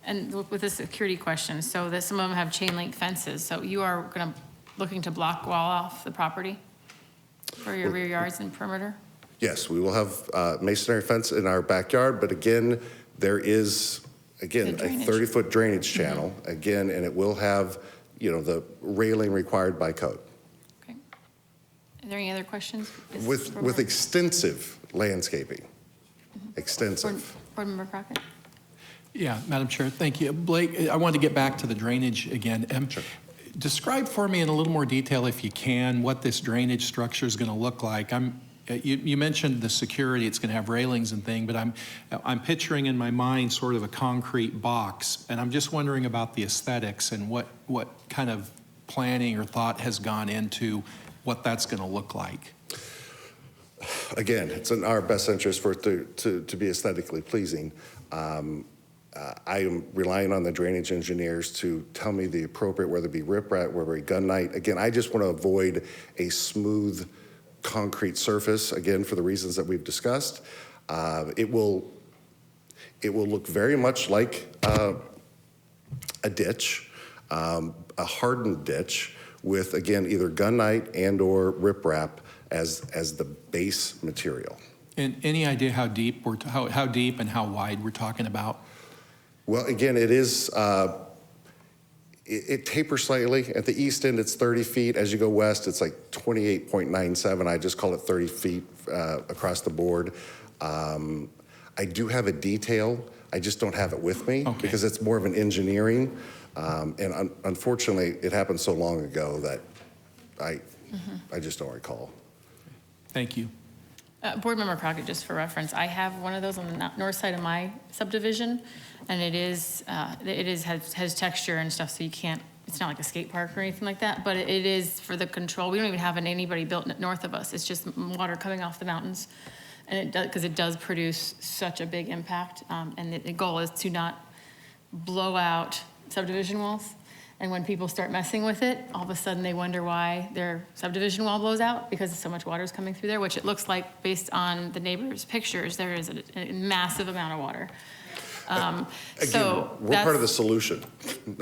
And with the security question, so that some of them have chain link fences, so you are looking to block wall off the property for your rear yards and perimeter? Yes, we will have masonry fence in our backyard, but again, there is, again, a 30-foot drainage channel, again, and it will have, you know, the railing required by code. Okay. Are there any other questions? With extensive landscaping, extensive. Board Member Crockett? Yeah, Madam Chair, thank you. Blake, I wanted to get back to the drainage again. Sure. Describe for me in a little more detail, if you can, what this drainage structure is going to look like. You mentioned the security, it's going to have railings and thing, but I'm picturing in my mind sort of a concrete box, and I'm just wondering about the aesthetics and what kind of planning or thought has gone into what that's going to look like. Again, it's in our best interest for it to be aesthetically pleasing. I am relying on the drainage engineers to tell me the appropriate, whether it be riprap, whether it be gunite. Again, I just want to avoid a smooth concrete surface, again, for the reasons that we've discussed. It will look very much like a ditch, a hardened ditch with, again, either gunite and or riprap as the base material. And any idea how deep how deep and how wide we're talking about? Well, again, it is, it tapers slightly. At the east end, it's 30 feet. As you go west, it's like 28.97. I just call it 30 feet across the board. I do have a detail. I just don't have it with me because it's more of an engineering. And unfortunately, it happened so long ago that I just don't recall. Thank you. Board Member Crockett, just for reference, I have one of those on the north side of my subdivision, and it has texture and stuff, so you can't, it's not like a skate park or anything like that, but it is for the control. We don't even have anybody built north of us. It's just water coming off the mountains, and it does, because it does produce such a big impact, and the goal is to not blow out subdivision walls. And when people start messing with it, all of a sudden they wonder why their subdivision wall blows out because so much water is coming through there, which it looks like based on the neighbors' pictures, there is a massive amount of water. Again, So we're part of the solution.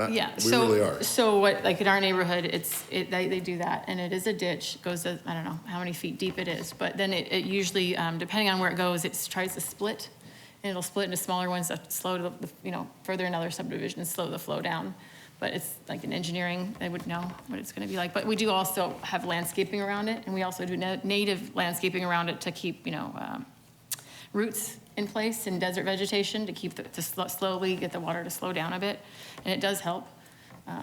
yeah. We really are. So what, like in our neighborhood, they do that, and it is a ditch. It goes to, I don't know how many feet deep it is, but then it usually, depending on where it goes, it tries to split, and it'll split into smaller ones that slow further in other subdivisions, slow the flow down. But it's like in engineering, they would know what it's gonna be like. But we do also have landscaping around it, and we also do native landscaping around it to keep, roots in place and desert vegetation to slowly get the water to slow down a bit, and it does help. I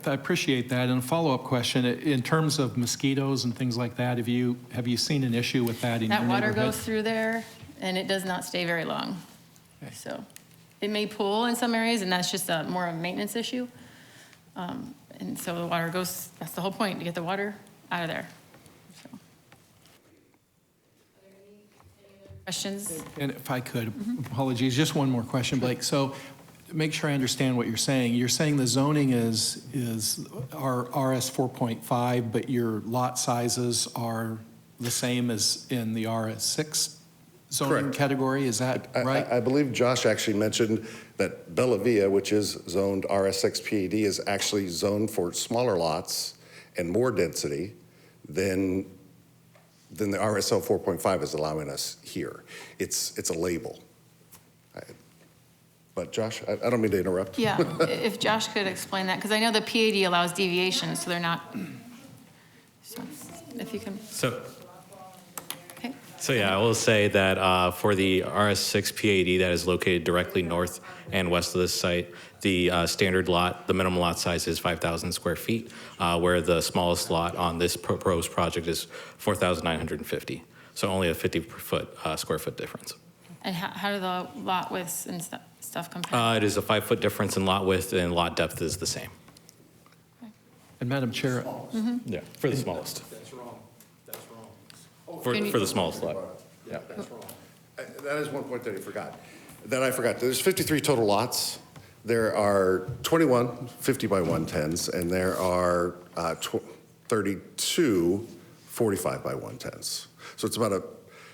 appreciate that. And a follow-up question, in terms of mosquitoes and things like that, have you seen an issue with that in your That neighborhood? water goes through there, and it does not stay very long. So it may pool in some areas, and that's just more of a maintenance issue. And so the water goes, that's the whole point, to get the water out of there. So. Are there any other questions? And if I could, apologies, just one more question, Blake. So make sure I understand what you're saying. You're saying the zoning is RS 4.5, but your lot sizes are the same as in the RS 6 zoning Correct. category, is that right? I believe Josh actually mentioned that Bella Villa, which is zoned RS6 PAD, is actually zoned for smaller lots and more density than the RSO 4.5 is allowing us here. It's a label. But Josh, I don't mean to interrupt. Yeah, if Josh could explain that, because I know the PAD allows deviations, so they're not, so if you can. So yeah, I will say that for the RS6 PAD that is located directly north and west of this site, the standard lot, the minimum lot size is 5,000 square feet, where the smallest lot on this proposed project is 4,950. So only a 50 square foot difference. And how do the lot widths and stuff compare? It is a 5 foot difference in lot width, and lot depth is the same. And Madam Chair. Yeah, for the smallest. That's wrong. That's wrong. For the smallest lot. Yeah. That's wrong. That is one point that I forgot. There's 53 total lots. There are 21 50 by 110s, and there are 32 45 by 110s. So it's about a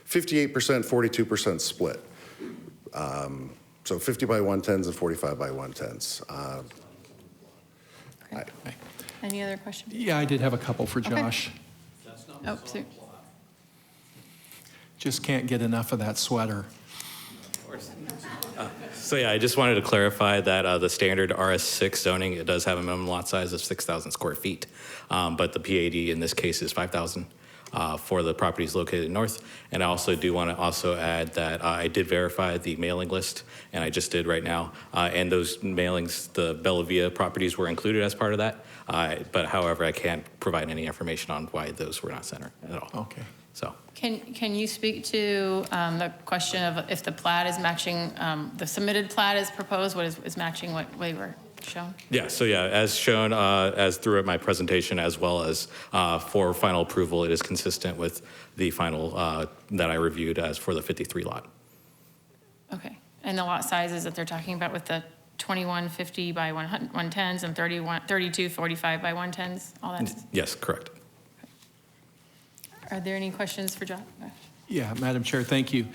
58%, 42% split. So 50 by 110s and 45 by 110s. Any other questions? Yeah, I did have a couple for Josh. Oh, sorry. Just can't get enough of that sweater. So yeah, I just wanted to clarify that the standard RS6 zoning, it does have a minimum lot size of 6,000 square feet, but the PAD in this case is 5,000 for the properties located north. And I also do want to also add that I did verify the mailing list, and I just did right now. And those mailings, the Bella Villa properties were included as part of that. But however, I can't provide any information on why those were not sent at all. Okay. So. Can you speak to the question of if the plat is matching, the submitted plat is proposed, what is matching what we were shown? Yeah, so yeah, as shown as throughout my presentation, as well as for final approval, it is consistent with the final that I reviewed as for the 53 lot. Okay. And the lot sizes that they're talking about with the 2150 by 110s and 3245 by 110s, all that? Yes, correct. Are there any questions for Josh? Yeah, Madam Chair, thank you.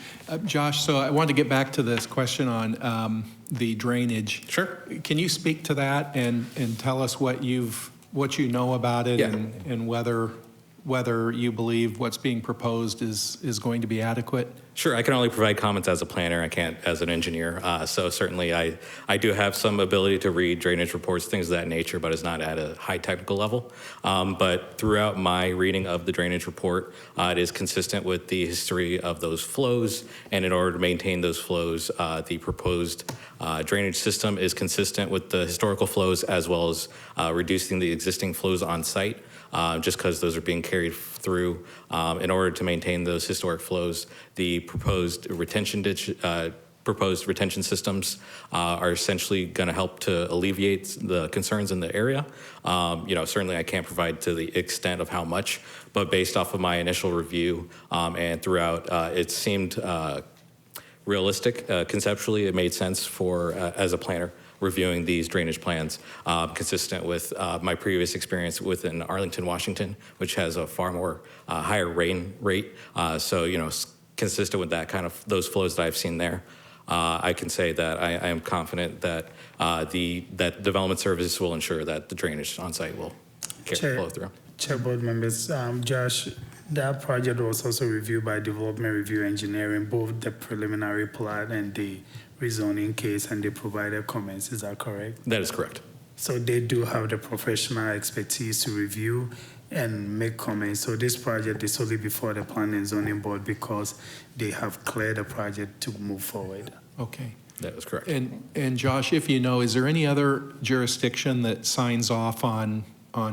Josh, so I wanted to get back to this question on the drainage. Sure. Can you speak to that and tell us what you know about it, Yeah. and whether you believe what's being proposed is going to be adequate? Sure, I can only provide comments as a planner. I can't as an engineer. So certainly I do have some ability to read drainage reports, things of that nature, but it's not at a high technical level. But throughout my reading of the drainage report, it is consistent with the history of those flows. And in order to maintain those flows, the proposed drainage system is consistent with the historical flows as well as reducing the existing flows on site. Just because those are being carried through. In order to maintain those historic flows, the proposed retention systems are essentially going to help to alleviate the concerns in the area. Certainly I can't provide to the extent of how much, but based off of my initial review and throughout, it seemed realistic. Conceptually, it made sense for as a planner reviewing these drainage plans, consistent with my previous experience within Arlington, Washington, which has a far more higher rain rate. Consistent with that kind of those flows that I've seen there. I can say that I am confident that that development services will ensure that the drainage on site will flow through. Chair, board members, Josh, that project was also reviewed by Development Review Engineering, both the preliminary plat and the rezoning case, and they provided comments. Is that correct? That is correct. So they do have the professional expertise to review and make comments. So this project is only before the Planning and Zoning Board because they have cleared the project to move forward. Okay. That is correct. And Josh, if you know, is there any other jurisdiction that signs off on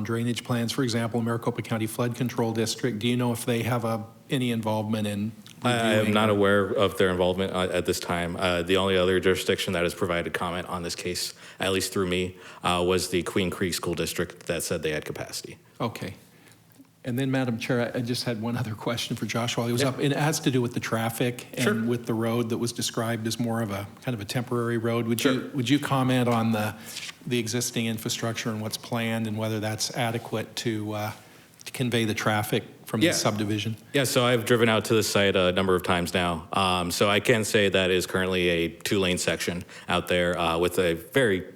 drainage plans? For example, Maricopa County Flood Control District, do you know if they have any involvement in I am not aware of their involvement at this time. The only other jurisdiction that has provided comment on this case, at least through me, was the Queen Creek School District that said they had capacity. Okay. And then, Madam Chair, I just had one other question for Josh while he was up. And it has to do with the traffic and with the road that was described as more of a kind of a temporary road. Would you comment on the existing infrastructure and what's planned and whether that's adequate to convey the traffic from the subdivision? Yeah, so I've driven out to the site a number of times now. So I can say that is currently a 2-lane section out there with a very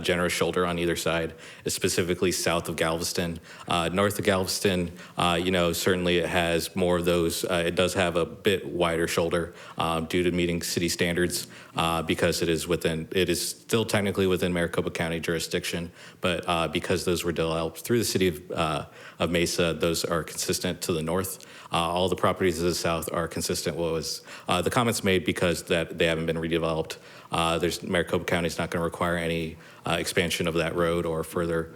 generous shoulder on either side, specifically south of Galveston. North of Galveston, certainly it has more of those. It does have a bit wider shoulder due to meeting city standards because it is still technically within Maricopa County jurisdiction, but because those were developed through the city of Mesa, those are consistent to the north. All the properties to the south are consistent with the comments made because that they haven't been redeveloped. Maricopa County is not going to require any expansion of that road or further,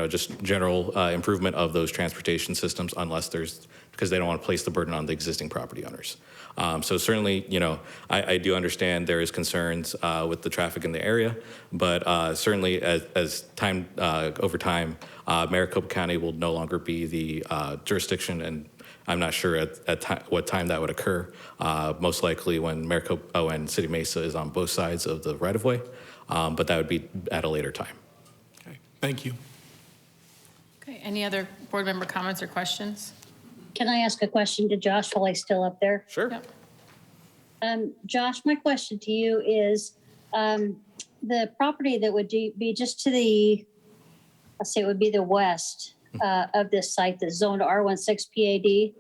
just general improvement of those transportation systems because they don't want to place the burden on the existing property owners. So certainly, I do understand there is concerns with the traffic in the area, but certainly as time over time, Maricopa County will no longer be the jurisdiction, and I'm not sure at what time that would occur. Most likely when when City Mesa is on both sides of the right-of-way, but that would be at a later time. Okay, thank you. Okay, any other board member comments or questions? Can I ask a question to Josh while he's still up there? Sure. Yep. Josh, my question to you is the property that would be just to the, let's say it would be the west of this site that's zoned R16 PAD.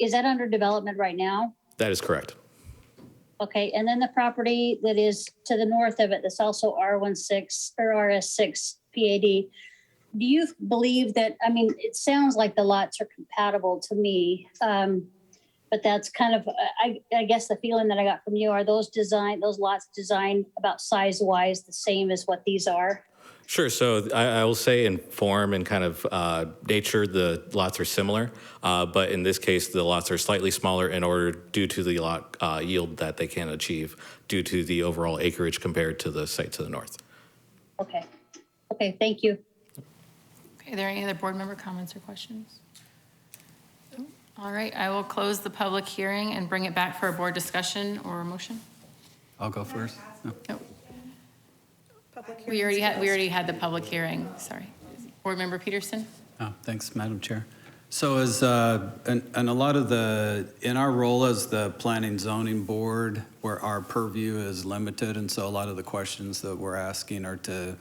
Is that under development right now? That is correct. Okay, and then the property that is to the north of it, that's also R16 or RS6 PAD. Do you believe that, it sounds like the lots are compatible to me, but that's kind of, I guess the feeling that I got from you, are those lots designed about size-wise the same as what these are? Sure. So I will say in form and kind of nature, the lots are similar. But in this case, the lots are slightly smaller due to the lot yield that they can achieve due to the overall acreage compared to the site to the north. Okay. Okay, thank you. Okay, are there any other board member comments or questions? All right, I will close the public hearing and bring it back for a board discussion or a motion. I'll go first. No. Nope. We already had the public hearing, sorry. Board Member Peterson? Oh, thanks, Madam Chair. So as, and a lot of in our role as the Planning Zoning Board, where our purview is limited, and so a lot of the questions that we're asking are to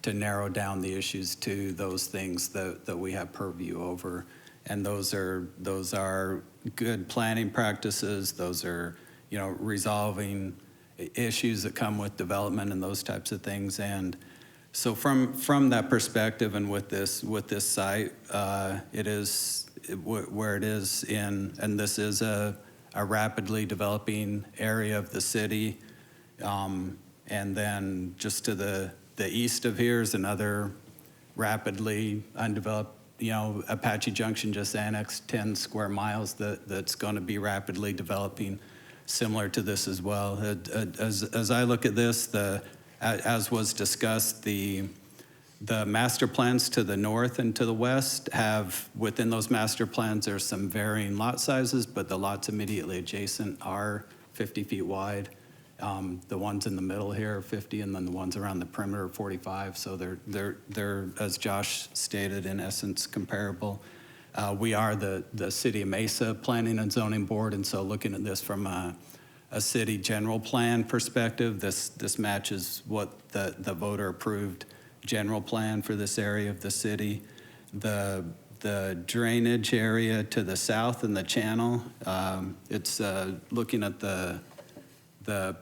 narrow down the issues to those things that we have purview over. And those are good planning practices. Those are, resolving issues that come with development and those types of things. And so from that perspective and with this site, it is where it is in, and this is a rapidly developing area of the city. And then just to the east of here is another rapidly undeveloped, Apache Junction just annexed 10 square miles that's going to be rapidly developing, similar to this as well. As I look at this, as was discussed, the master plans to the north and to the west have, within those master plans, there's some varying lot sizes, but the lots immediately adjacent are 50 feet wide. The ones in the middle here are 50, and then the ones around the perimeter are 45. So they're, as Josh stated, in essence, comparable. We are the City of Mesa Planning and Zoning Board, and so looking at this from a city general plan perspective, this matches what the voter approved general plan for this area of the city. The drainage area to the south and the channel, it's looking at the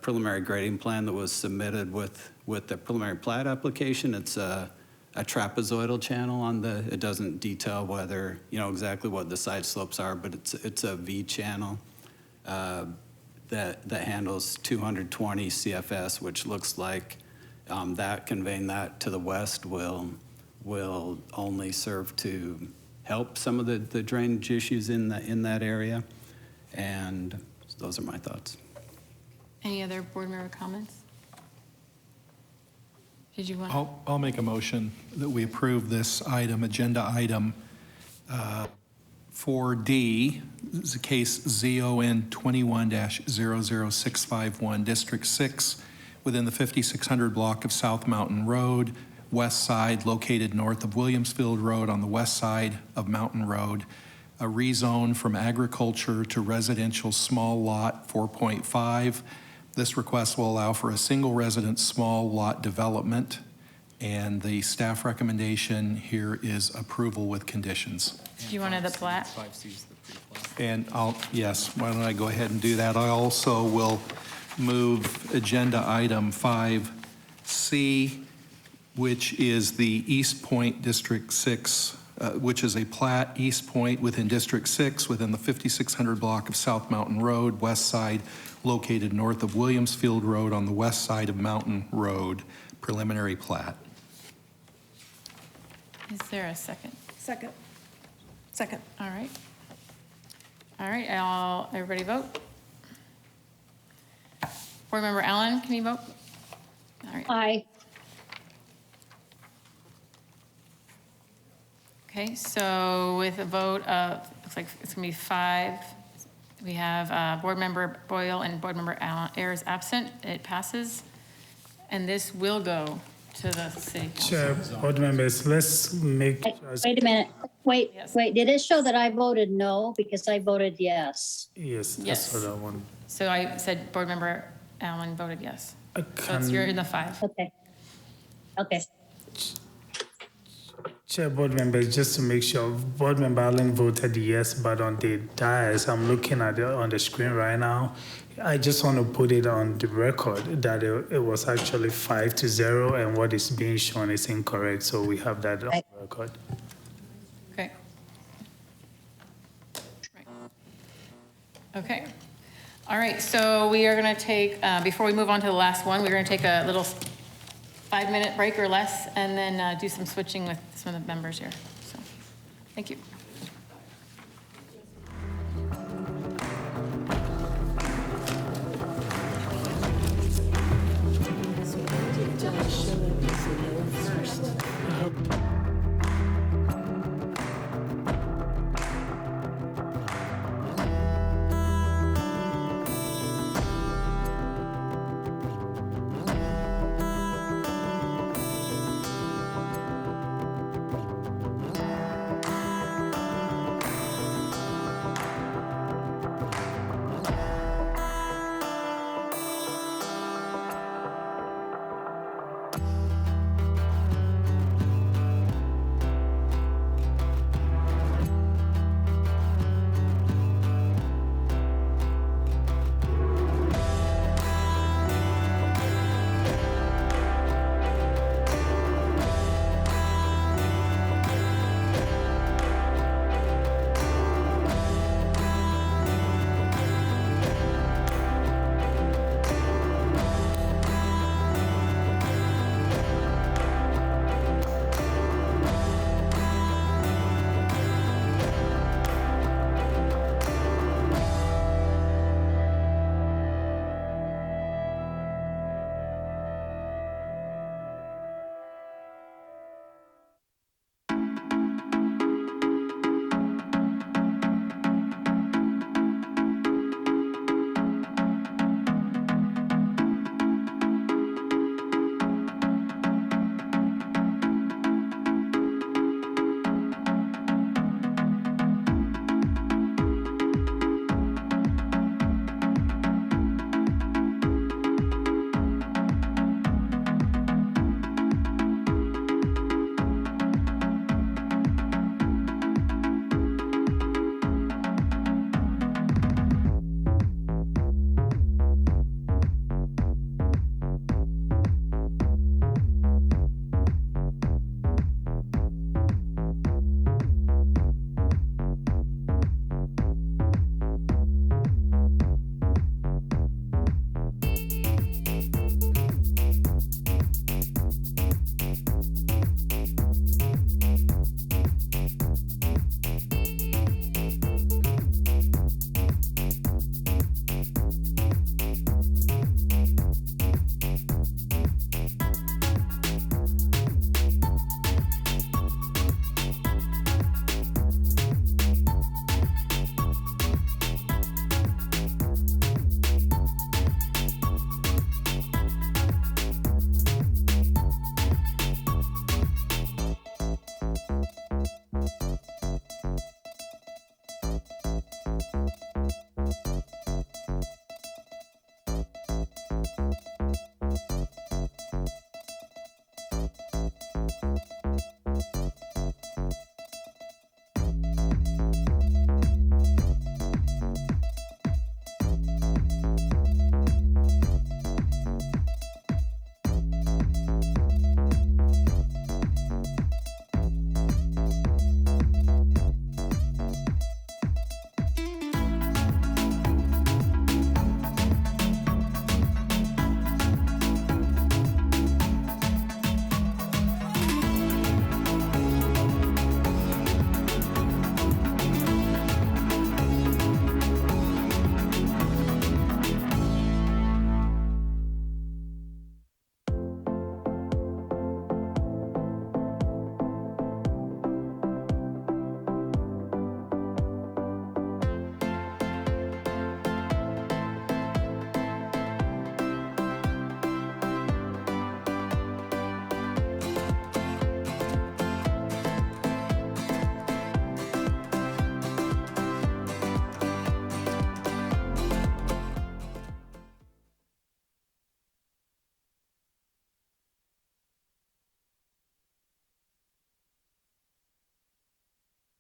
preliminary grading plan that was submitted with the preliminary plat application. It's a trapezoidal channel it doesn't detail whether, exactly what the side slopes are, but it's a V channel that handles 220 CFS, which looks like that conveying that to the west will only serve to help some of the drainage issues in that area. And those are my thoughts. Any other board member comments? Did you want? I'll make a motion that we approve this agenda item 4D. This is a case ZON 21-00651, District 6, within the 5600 block of South Mountain Road, west side, located north of Williamsfield Road on the west side of Mountain Road. A rezone from agriculture to residential small lot 4.5. This request will allow for a single residence small lot development, and the staff recommendation here is approval with conditions. Do you want the plat? And yes, why don't I go ahead and do that? I also will move agenda item 5C, which is the East Point District 6, which is a plat East Point within District 6 within the 5600 block of South Mountain Road, west side, located north of Williamsfield Road on the west side of Mountain Road, preliminary plat. Is there a second? Second. All right. Everybody vote. Board Member Allen, can you vote? All right. Aye. Okay, so with a vote of, looks like it's gonna be 5. We have Board Member Boyle and Board Member Ayers absent. It passes. And this will go to the city council. Chair, board members, let's make. Wait a minute. Wait. Did it show that I voted no? Because I voted yes. Yes, that's Yes. what I want. So I said Board Member Allen voted yes. So you're in the 5. Okay. Chair, board members, just to make sure, board member Allen voted yes, but on the dais, I'm looking at it on the screen right now. I just want to put it on the record that it was actually 5-0, and what is being shown is incorrect. So we have that on the record. Okay. Right. Okay. All right, so we are going to take, before we move on to the last one, we're going to take a little 5-minute break or less, and then do some switching with some of the members here. So, thank you.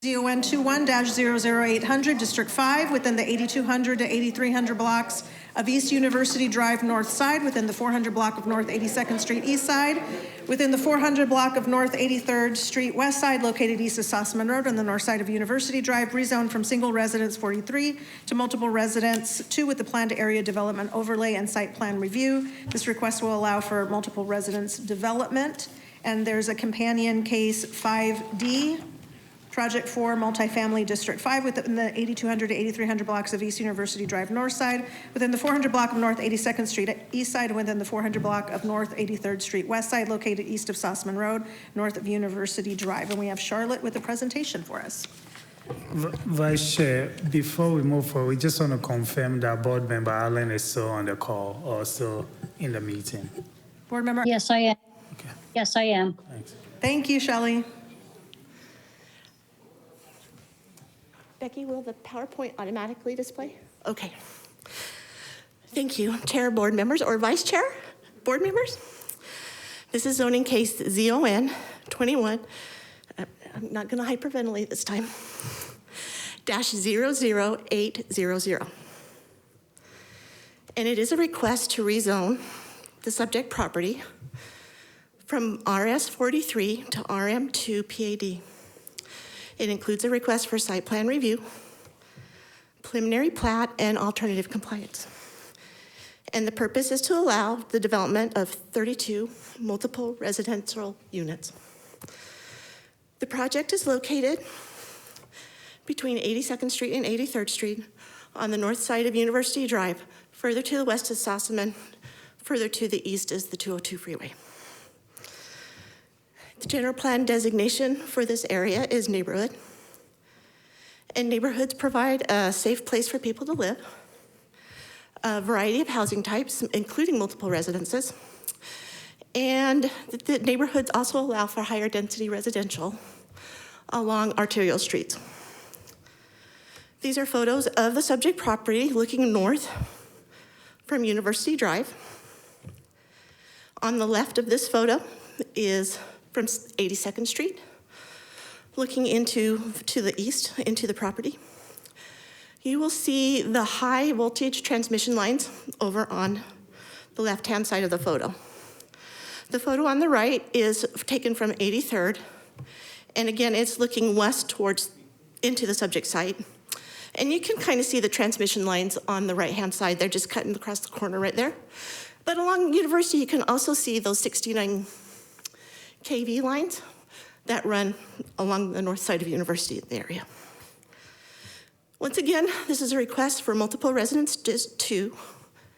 ZON 21-00800, District 5, within the 8200 to 8300 blocks of East University Drive North Side, within the 400 block of North 82nd Street East Side, within the 400 block of North 83rd Street West Side, located east of Sossaman Road on the north side of University Drive, rezoned from single residence 43 to multiple residence 2 with the planned area development overlay and site plan review. This request will allow for multiple residence development. And there's a companion case 5D, Project 4, Multifamily District 5, within the 8200 to 8300 blocks of East University Drive North Side, within the 400 block of North 82nd Street East Side, and within the 400 block of North 83rd Street West Side, located east of Sossaman Road, north of University Drive. And we have Charlotte with a presentation for us. Vice Chair, before we move forward, we just want to confirm that Board Member Allen is still on the call or still in the meeting. Board Member? Yes, I am. Okay. Yes, I am. Thanks. Thank you, Shelley. Becky, will the PowerPoint automatically display? Okay. Thank you, Chair, board members, or Vice Chair, board members. This is zoning case ZON 21. I'm not going to hyperventilate this time. -00800. And it is a request to rezone the subject property from RS 43 to RM2 PAD. It includes a request for site plan review, preliminary plat, and alternative compliance. And the purpose is to allow the development of 32 multiple residential units. The project is located between 82nd Street and 83rd Street on the north side of University Drive. Further to the west is Sossaman, further to the east is the 202 freeway. The general plan designation for this area is neighborhood. And neighborhoods provide a safe place for people to live, a variety of housing types, including multiple residences. And the neighborhoods also allow for higher density residential along arterial streets. These are photos of the subject property looking north from University Drive. On the left of this photo is from 82nd Street, looking to the east, into the property. You will see the high voltage transmission lines over on the left-hand side of the photo. The photo on the right is taken from 83rd, and again, it's looking west towards into the subject site. And you can kind of see the transmission lines on the right-hand side. They're just cutting across the corner right there. But along University, you can also see those 69 kV lines that run along the north side of University area. Once again, this is a request for multiple residence 2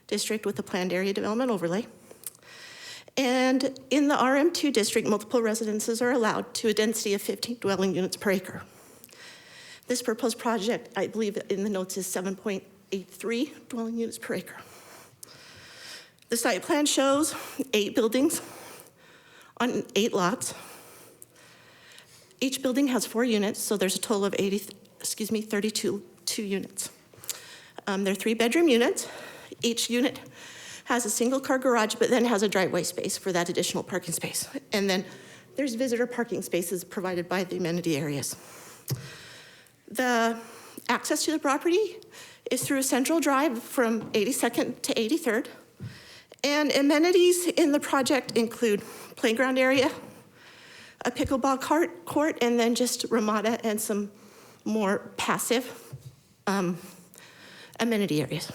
district with a planned area development overlay. And in the RM2 district, multiple residences are allowed to a density of 15 dwelling units per acre. This proposed project, I believe in the notes, is 7.83 dwelling units per acre. The site plan shows 8 buildings on 8 lots. Each building has 4 units, so there's a total of 32 units. They're 3-bedroom units. Each unit has a single-car garage, but then has a driveway space for that additional parking space. And then there's visitor parking spaces provided by the amenity areas. The access to the property is through a central drive from 82nd to 83rd. And amenities in the project include playground area, a pickleball court, and then just ramada and some more passive amenity areas.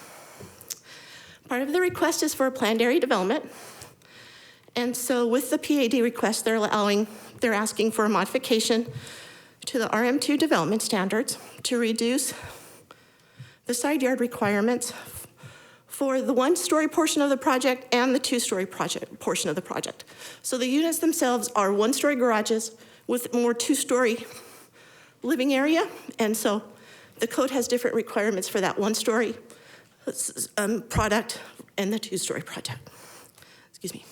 Part of the request is for a planned area development. And so with the PAD request, they're asking for a modification to the RM2 development standards to reduce the side yard requirements for the 1-story portion of the project and the 2-story portion of the project. So the units themselves are 1-story garages with more 2-story living area. And so the code has different requirements for that 1-story product and the 2-story project. Excuse me.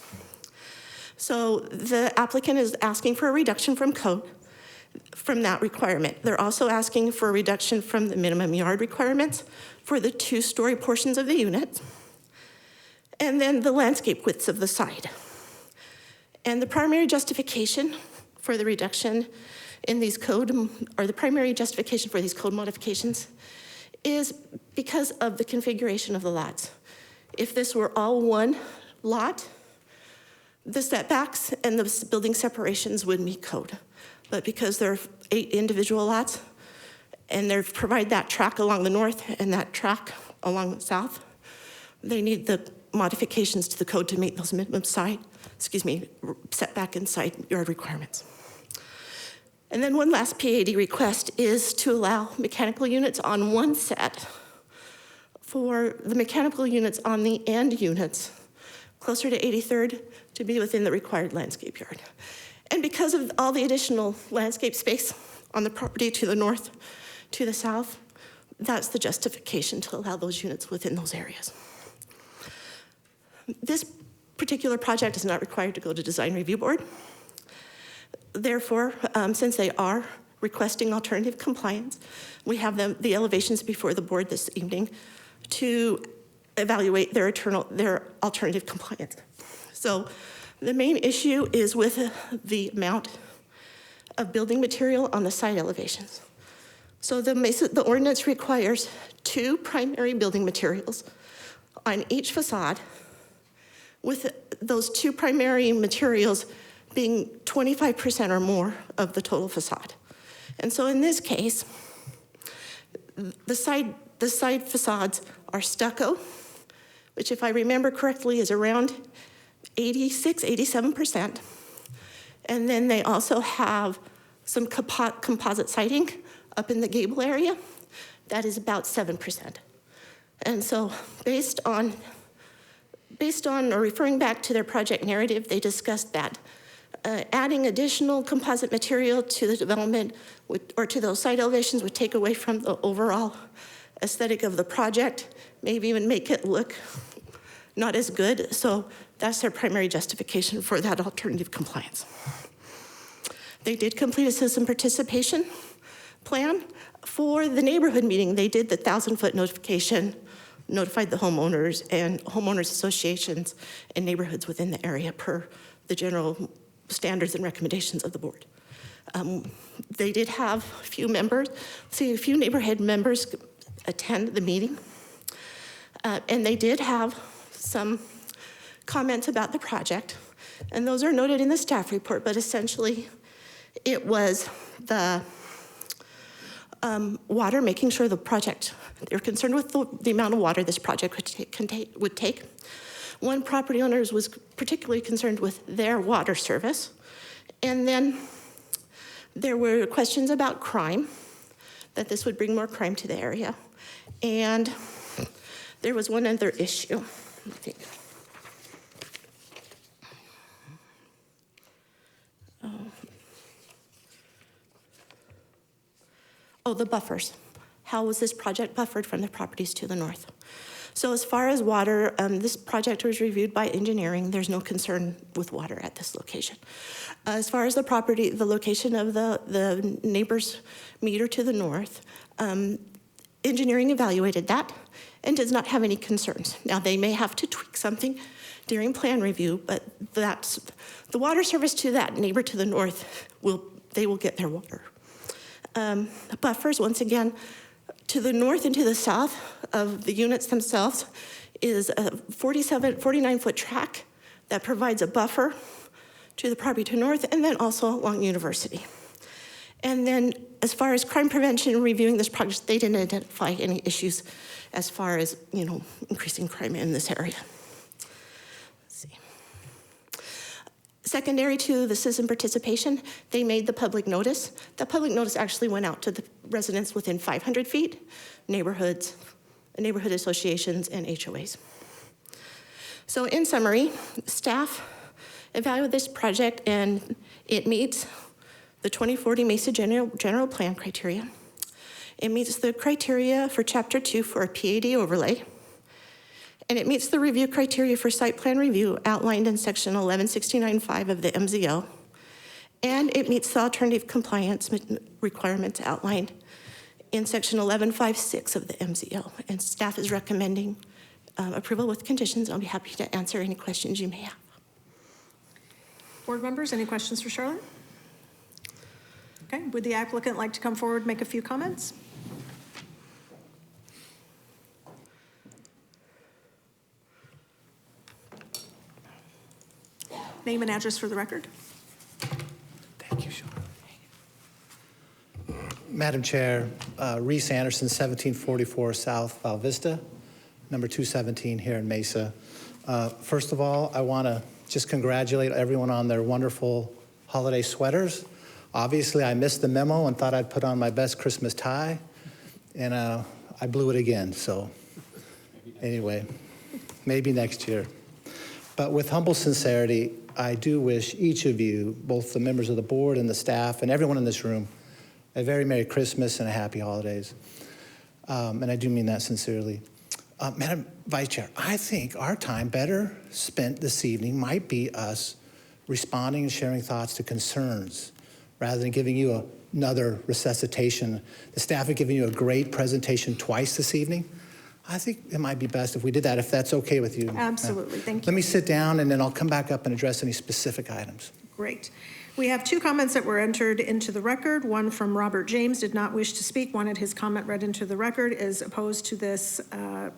So the applicant is asking for a reduction from code from that requirement. They're also asking for a reduction from the minimum yard requirements for the 2-story portions of the unit, and then the landscape widths of the side. And the primary justification for the reduction in these code, or the primary justification for these code modifications is because of the configuration of the lots. If this were all one lot, the setbacks and the building separations would meet code. But because there are 8 individual lots, and they've provided that track along the north and that track along the south, they need the modifications to the code to meet those minimum setback and side yard requirements. And then one last PAD request is to allow mechanical units on one set for the mechanical units on the end units closer to 83rd to be within the required landscape yard. And because of all the additional landscape space on the property to the north, to the south, that's the justification to allow those units within those areas. This particular project is not required to go to Design Review Board. Therefore, since they are requesting alternative compliance, we have the elevations before the board this evening to evaluate their alternative compliance. So the main issue is with the amount of building material on the side elevations. So the ordinance requires 2 primary building materials on each facade, with those 2 primary materials being 25% or more of the total facade. And so in this case, the side facades are stucco, which if I remember correctly is around 87%. And then they also have some composite siding up in the gable area. That is about 7%. And so based on or referring back to their project narrative, they discussed that adding additional composite material to the development or to those site elevations would take away from the overall aesthetic of the project, maybe even make it look not as good. So that's their primary justification for that alternative compliance. They did complete a citizen participation plan. For the neighborhood meeting, they did the 1,000-foot notification, notified the homeowners and homeowners associations and neighborhoods within the area per the general standards and recommendations of the board. They did have a few neighborhood members attend the meeting. And they did have some comments about the project, and those are noted in the staff report, but essentially it was the water, making sure the project, they're concerned with the amount of water this project would take. One property owner was particularly concerned with their water service. And then there were questions about crime, that this would bring more crime to the area. And there was one other issue, let me think. Oh, the buffers. How was this project buffered from the properties to the north? So as far as water, this project was reviewed by engineering. There's no concern with water at this location. As far as the property, the location of the neighbor's meter to the north, engineering evaluated that and does not have any concerns. Now, they may have to tweak something during plan review, but that's the water service to that neighbor to the north, they will get their water. Buffers, once again, to the north and to the south of the units themselves is a 49-foot track that provides a buffer to the property to the north, and then also along University. And then as far as crime prevention, reviewing this project, they didn't identify any issues as far as, increasing crime in this area. Let's see. Secondary to the citizen participation, they made the public notice. The public notice actually went out to the residents within 500 feet, neighborhoods, neighborhood associations, and HOAs. So in summary, staff evaluated this project and it meets the 2040 Mesa General Plan criteria. It meets the criteria for Chapter 2 for a PAD overlay. And it meets the review criteria for site plan review outlined in section 1169.5 of the MZO. And it meets the alternative compliance requirements outlined in section 1156 of the MZO. And staff is recommending approval with conditions. I'll be happy to answer any questions you may have. Board members, any questions for Charlotte? Okay, would the applicant like to come forward, make a few comments? Name and address for the record. Madam Chair, Reese Anderson, 1744 South Val Vista, number 217 here in Mesa. First of all, I want to just congratulate everyone on their wonderful holiday sweaters. Obviously, I missed the memo and thought I'd put on my best Christmas tie, and I blew it again. So anyway, maybe next year. But with humble sincerity, I do wish each of you, both the members of the board and the staff and everyone in this room, a very Merry Christmas and a Happy Holidays. And I do mean that sincerely. Madam Vice Chair, I think our time better spent this evening might be us responding and sharing thoughts to concerns rather than giving you another resuscitation. The staff have given you a great presentation twice this evening. I think it might be best if we did that, if that's okay with you. Absolutely, thank you. Let me sit down and then I'll come back up and address any specific items. Great. We have two comments that were entered into the record. One from Robert James, did not wish to speak, wanted his comment read into the record, is opposed to this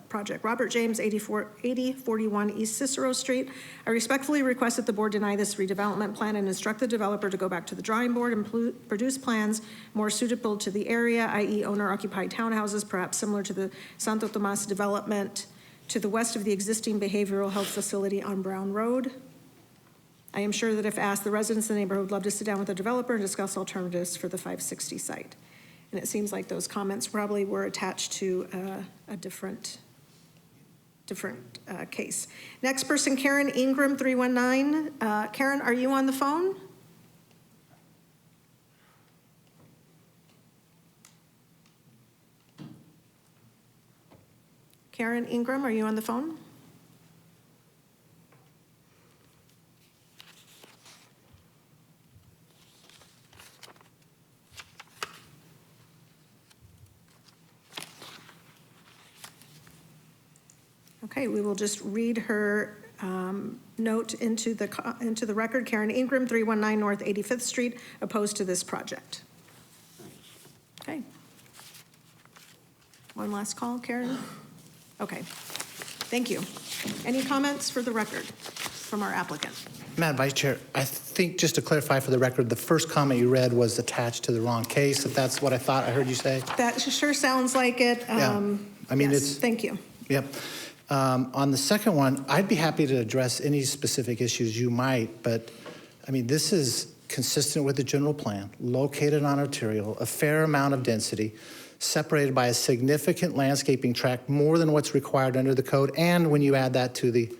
project. Robert James, 8041 East Cicero Street. I respectfully request that the board deny this redevelopment plan and instruct the developer to go back to the drawing board and produce plans more suitable to the area, i.e. owner-occupied townhouses, perhaps similar to the Santo Tomas development to the west of the existing behavioral health facility on Brown Road. I am sure that if asked, the residents in the neighborhood would love to sit down with the developer and discuss alternatives for the 560 site. And it seems like those comments probably were attached to a different case. Next person, Karen Ingram, 319. Karen, are you on the phone? Karen Ingram, are you on the phone? Okay, we will just read her note into the record. Karen Ingram, 319 North 85th Street, opposed to this project. Okay. One last call, Karen? Okay, thank you. Any comments for the record from our applicant? Madam Vice Chair, I think just to clarify for the record, the first comment you read was attached to the wrong case, if that's what I thought I heard you say. That sure sounds like it. Yeah. I mean, yes, it's. Thank you. Yep. On the second one, I'd be happy to address any specific issues you might, but I mean, this is consistent with the general plan, located on arterial, a fair amount of density, separated by a significant landscaping tract, more than what's required under the code, and when you add that to the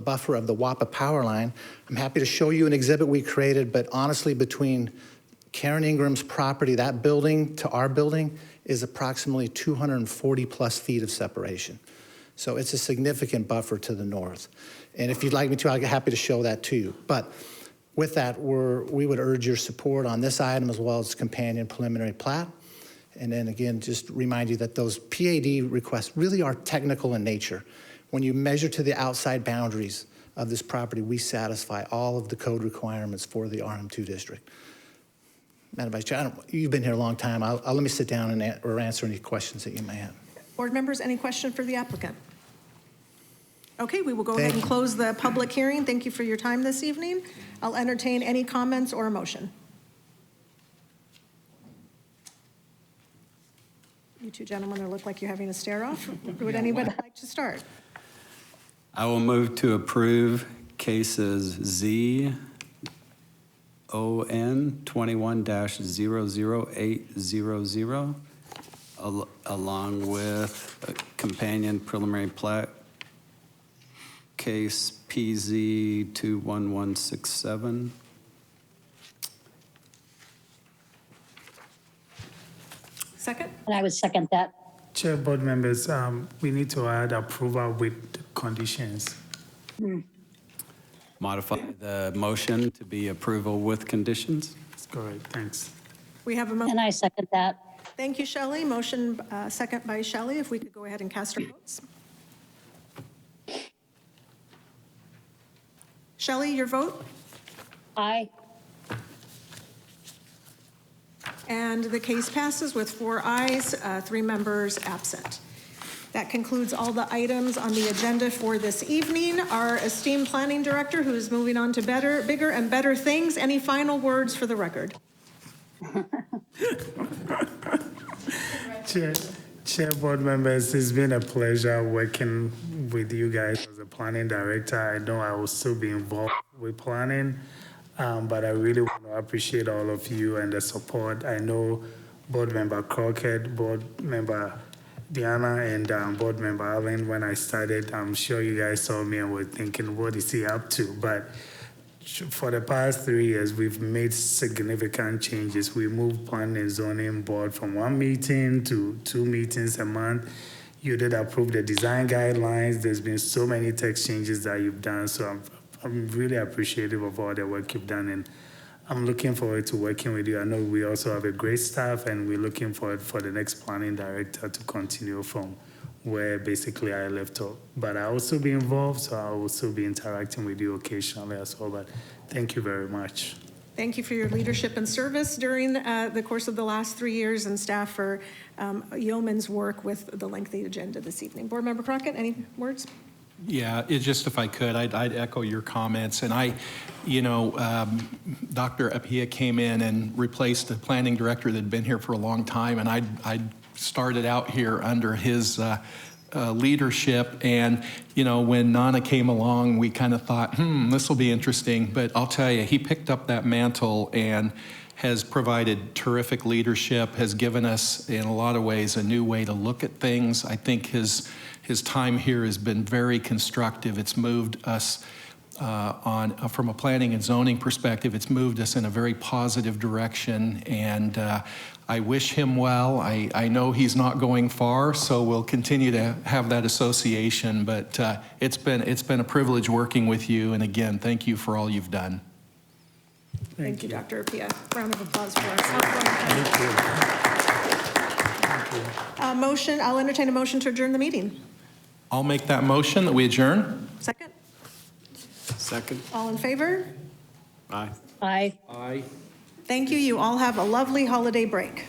buffer of the WAPA power line, I'm happy to show you an exhibit we created, but honestly, between Karen Ingram's property, that building, to our building, is approximately 240 plus feet of separation. So it's a significant buffer to the north. And if you'd like me to, I'll be happy to show that to you. But with that, we would urge your support on this item as well as companion preliminary plat. And then again, just remind you that those PAD requests really are technical in nature. When you measure to the outside boundaries of this property, we satisfy all of the code requirements for the RM2 district. Madam Vice Chair, you've been here a long time. I'll let me sit down and answer any questions that you may have. Board members, any question for the applicant? Okay, we will go ahead and close the public hearing. Thank you for your time this evening. I'll entertain any comments or a motion. You two gentlemen look like you're having a stare-off. Would anybody like to start? I will move to approve cases Z, ON 21-00800, along with a companion preliminary plat case PZ 21167. Second? And I would second that. Chair, board members, we need to add approval with conditions. Modify the motion to be approval with conditions. That's correct, thanks. We have a motion. And I second that. Thank you, Shelley. Motion second by Shelley. If we could go ahead and cast our votes. Shelley, your vote? Aye. And the case passes with 4 ayes, 3 members absent. That concludes all the items on the agenda for this evening. Our esteemed planning director, who is moving on to bigger and better things, any final words for the record? Chair, board members, it's been a pleasure working with you guys as a planning director. I know I will still be involved with planning, but I really want to appreciate all of you and the support. I know board member Crockett, board member Diana, and board member Allen, when I started, I'm sure you guys saw me and were thinking, what is he up to? But for the past 3 years, we've made significant changes. We moved planning and zoning board from 1 meeting to 2 meetings a month. You did approve the design guidelines. There's been so many text changes that you've done. So I'm really appreciative of all the work you've done. And I'm looking forward to working with you. I know we also have a great staff, and we're looking forward for the next planning director to continue from where basically I left off. But I will still be involved, so I will still be interacting with you occasionally as well. But thank you very much. Thank you for your leadership and service during the course of the last 3 years, and staff for yeoman's work with the lengthy agenda this evening. Board Member Crockett, any words? Yeah, it just, if I could, I'd echo your comments. And Dr. Apia came in and replaced a planning director that had been here for a long time, and I started out here under his leadership. And, when Nana came along, we kind of thought, this will be interesting. But I'll tell you, he picked up that mantle and has provided terrific leadership, has given us, in a lot of ways, a new way to look at things. I think his time here has been very constructive. It's moved us from a planning and zoning perspective, it's moved us in a very positive direction, and I wish him well. I know he's not going far, so we'll continue to have that association, but it's been a privilege working with you, and again, thank you for all you've done. Thank you, Dr. Apia. Round of applause for us. Motion, I'll entertain a motion to adjourn the meeting. I'll make that motion that we adjourn. Second? Second. All in favor? Aye. Aye. Aye. Thank you. You all have a lovely holiday break.